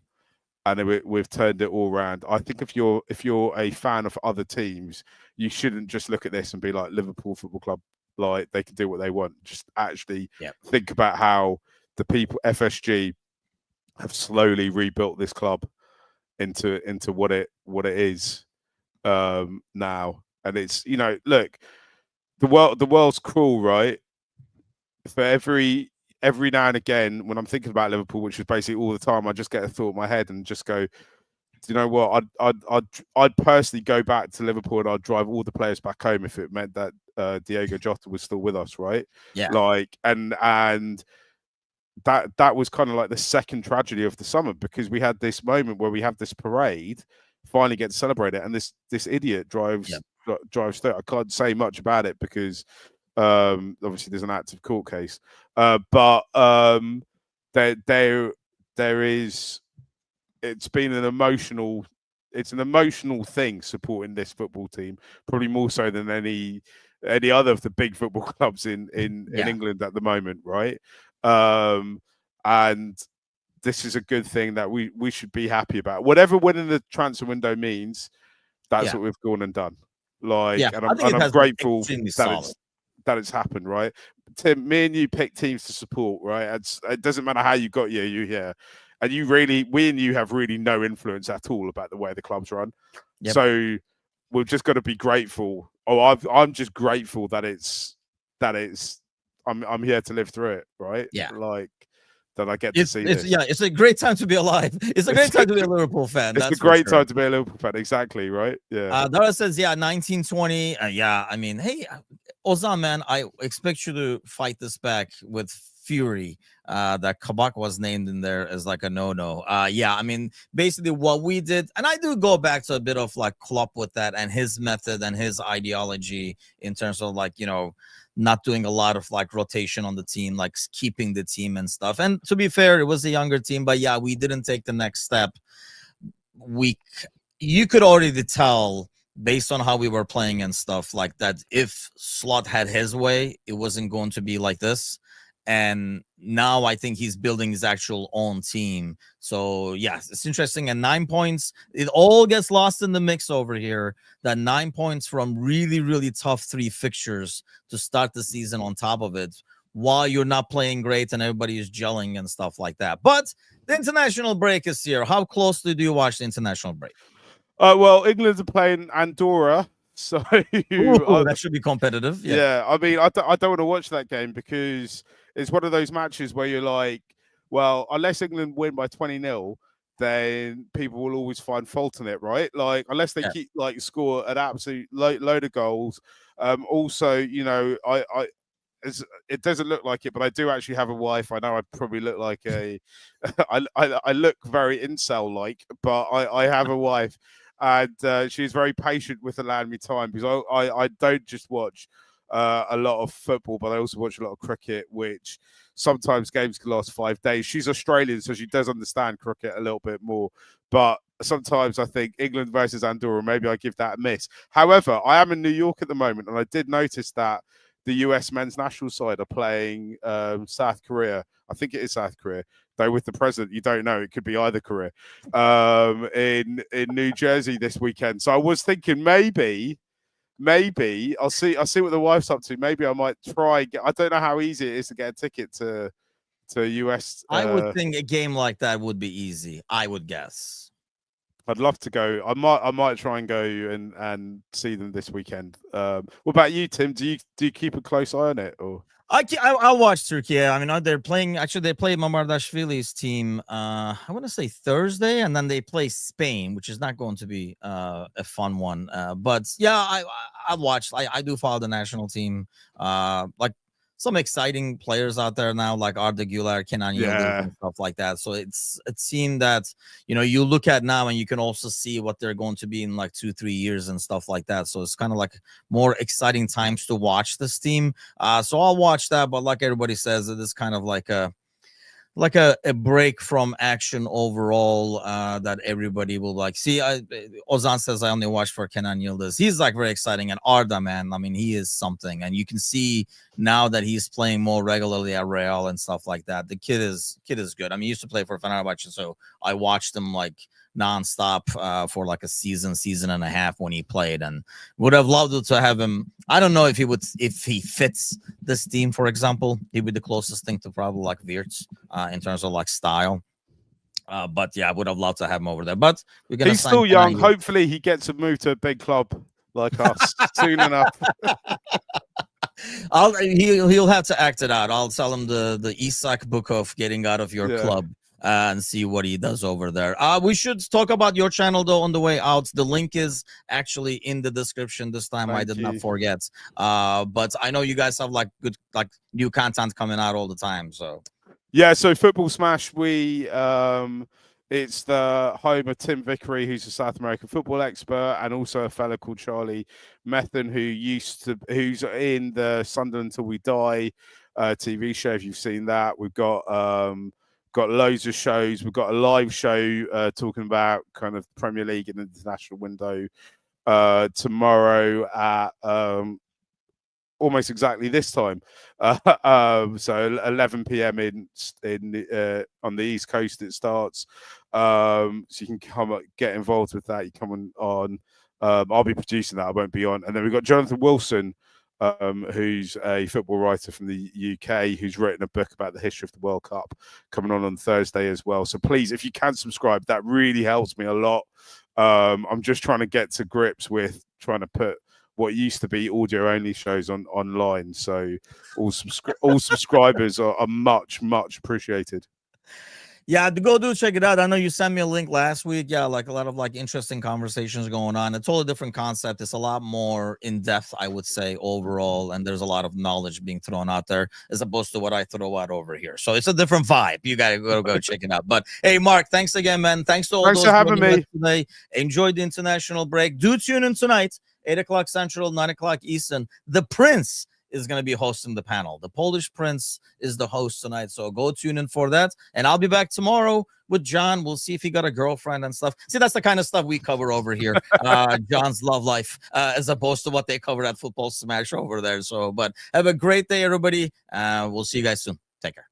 and we've turned it all around. I think if you're a fan of other teams, you shouldn't just look at this and be like, Liverpool Football Club, like they can do what they want. Just actually think about how the people FSG have slowly rebuilt this club into what it is now. And it's, look, the world's cruel, right? For every now and again, when I'm thinking about Liverpool, which is basically all the time, I just get a thought in my head and just go, you know what? I'd personally go back to Liverpool and I'd drive all the players back home if it meant that Diego Jota was still with us, right? Yeah. Like, and that was kind of like the second tragedy of the summer, because we had this moment where we have this parade, finally get to celebrate it, and this idiot drives through. I can't say much about it because obviously there's an active court case, but there is. It's been an emotional thing supporting this football team, probably more so than any other of the big football clubs in England at the moment, right? And this is a good thing that we should be happy about. Whatever winning the transfer window means, that's what we've gone and done. Like, and I'm grateful that it's happened, right? Tim, me and you pick teams to support, right? It doesn't matter how you got here. And we and you have really no influence at all about the way the club's run. Yep. So we've just got to be grateful. I'm just grateful that I'm here to live through it, right? Yeah. Like that I get to see this. Yeah, it's a great time to be alive. It's a great time to be a Liverpool fan. It's a great time to be a Liverpool fan, exactly, right? Yeah. Dara says, 1920. I mean, hey, Ozan, man, I expect you to fight this back with fury. That Kabak was named in there as like a no-no. I mean, basically what we did, and I do go back to a bit of like Klopp with that and his method and his ideology in terms of like, not doing a lot of like rotation on the team, like keeping the team and stuff. And to be fair, it was a younger team, but we didn't take the next step. You could already tell based on how we were playing and stuff like that, if Slot had his way, it wasn't going to be like this. And now I think he's building his actual own team. So, it's interesting. And 9 points, it all gets lost in the mix over here. That 9 points from really, really tough 3 fixtures to start the season on top of it, while you're not playing great and everybody is gelling and stuff like that. But the international break is here. How closely do you watch the international break? Well, England's playing Andorra. So that should be competitive. Yeah, I mean, I don't want to watch that game because it's one of those matches where you're like, well, unless England win by 20-0, then people will always find fault in it, right? Like, unless they keep like score an absolute load of goals. Also, it doesn't look like it, but I do actually have a wife. I know I probably look like I look very incel-like, but I have a wife. And she's very patient with allowing me time, because I don't just watch a lot of football, but I also watch a lot of cricket, which sometimes games can last 5 days. She's Australian, so she does understand cricket a little bit more. But sometimes I think England versus Andorra, maybe I give that a miss. However, I am in New York at the moment, and I did notice that the US men's national side are playing South Korea. I think it is South Korea. Though with the president, you don't know. It could be either Korea. In New Jersey this weekend. So I was thinking maybe I'll see what the wife's up to. Maybe I might try. I don't know how easy it is to get a ticket to US. I would think a game like that would be easy. I would guess. I'd love to go. I might try and go and see them this weekend. What about you, Tim? Do you keep a close eye on it, or? I'll watch Turkey. I mean, they're playing. Actually, they play Mamardashvili's team. I want to say Thursday, and then they play Spain, which is not going to be a fun one. But I'll watch. I do follow the national team. Like some exciting players out there now, like Arda Güler, Kenan Yıldız, and stuff like that. So it seemed that, you look at now and you can also see what they're going to be in like 2-3 years and stuff like that. So it's kind of like more exciting times to watch this team. So I'll watch that. But like everybody says, it is kind of like a break from action overall, that everybody will like. See, Ozan says I only watch for Kenan Yıldız. He's like very exciting. And Arda, man, I mean, he is something. And you can see now that he's playing more regularly at Real and stuff like that. The kid is good. I mean, he used to play for Fenerbahçe, so I watched him like nonstop for like a season and a half when he played, and would have loved to have him. I don't know if he fits this team, for example. He'd be the closest thing to probably like Wirtz in terms of like style. But I would have loved to have him over there. But he's still young. Hopefully he gets a move to a big club like us soon enough. He'll have to act it out. I'll tell him the Isak book of getting out of your club. and see what he does over there. We should talk about your channel though on the way out. The link is actually in the description this time. I did not forget. But I know you guys have like good new content coming out all the time. So yeah, so Football Smash, it's the home of Tim Vickery, who's a South American football expert, and also a fellow called Charlie Methan, who's in the Sunderland Till We Die TV show. If you've seen that, we've got loads of shows. We've got a live show talking about kind of Premier League and the international window tomorrow at almost exactly this time. So 11 p.m. on the East Coast it starts. So you can come get involved with that. You come on. I'll be producing that. I won't be on. And then we've got Jonathan Wilson, who's a football writer from the UK, who's written a book about the history of the World Cup, coming on Thursday as well. So please, if you can subscribe, that really helps me a lot. I'm just trying to get to grips with trying to put what used to be audio only shows online. So all subscribers are much appreciated. Yeah, go check it out. I know you sent me a link last week. Yeah, like a lot of like interesting conversations going on. It's a totally different concept. It's a lot more in depth, I would say, overall. And there's a lot of knowledge being thrown out there as opposed to what I throw out over here. So it's a different vibe. You gotta go check it out. But hey, Mark, thanks again, man. Thanks to all those for having me today. Enjoy the international break. Do tune in tonight, 8 o'clock Central, 9 o'clock Eastern. The Prince is going to be hosting the panel. The Polish Prince is the host tonight, so go tune in for that. And I'll be back tomorrow with John. We'll see if he got a girlfriend and stuff. See, that's the kind of stuff we cover over here. John's love life, as opposed to what they covered at Football Smash over there. So, but have a great day, everybody. We'll see you guys soon. Take care.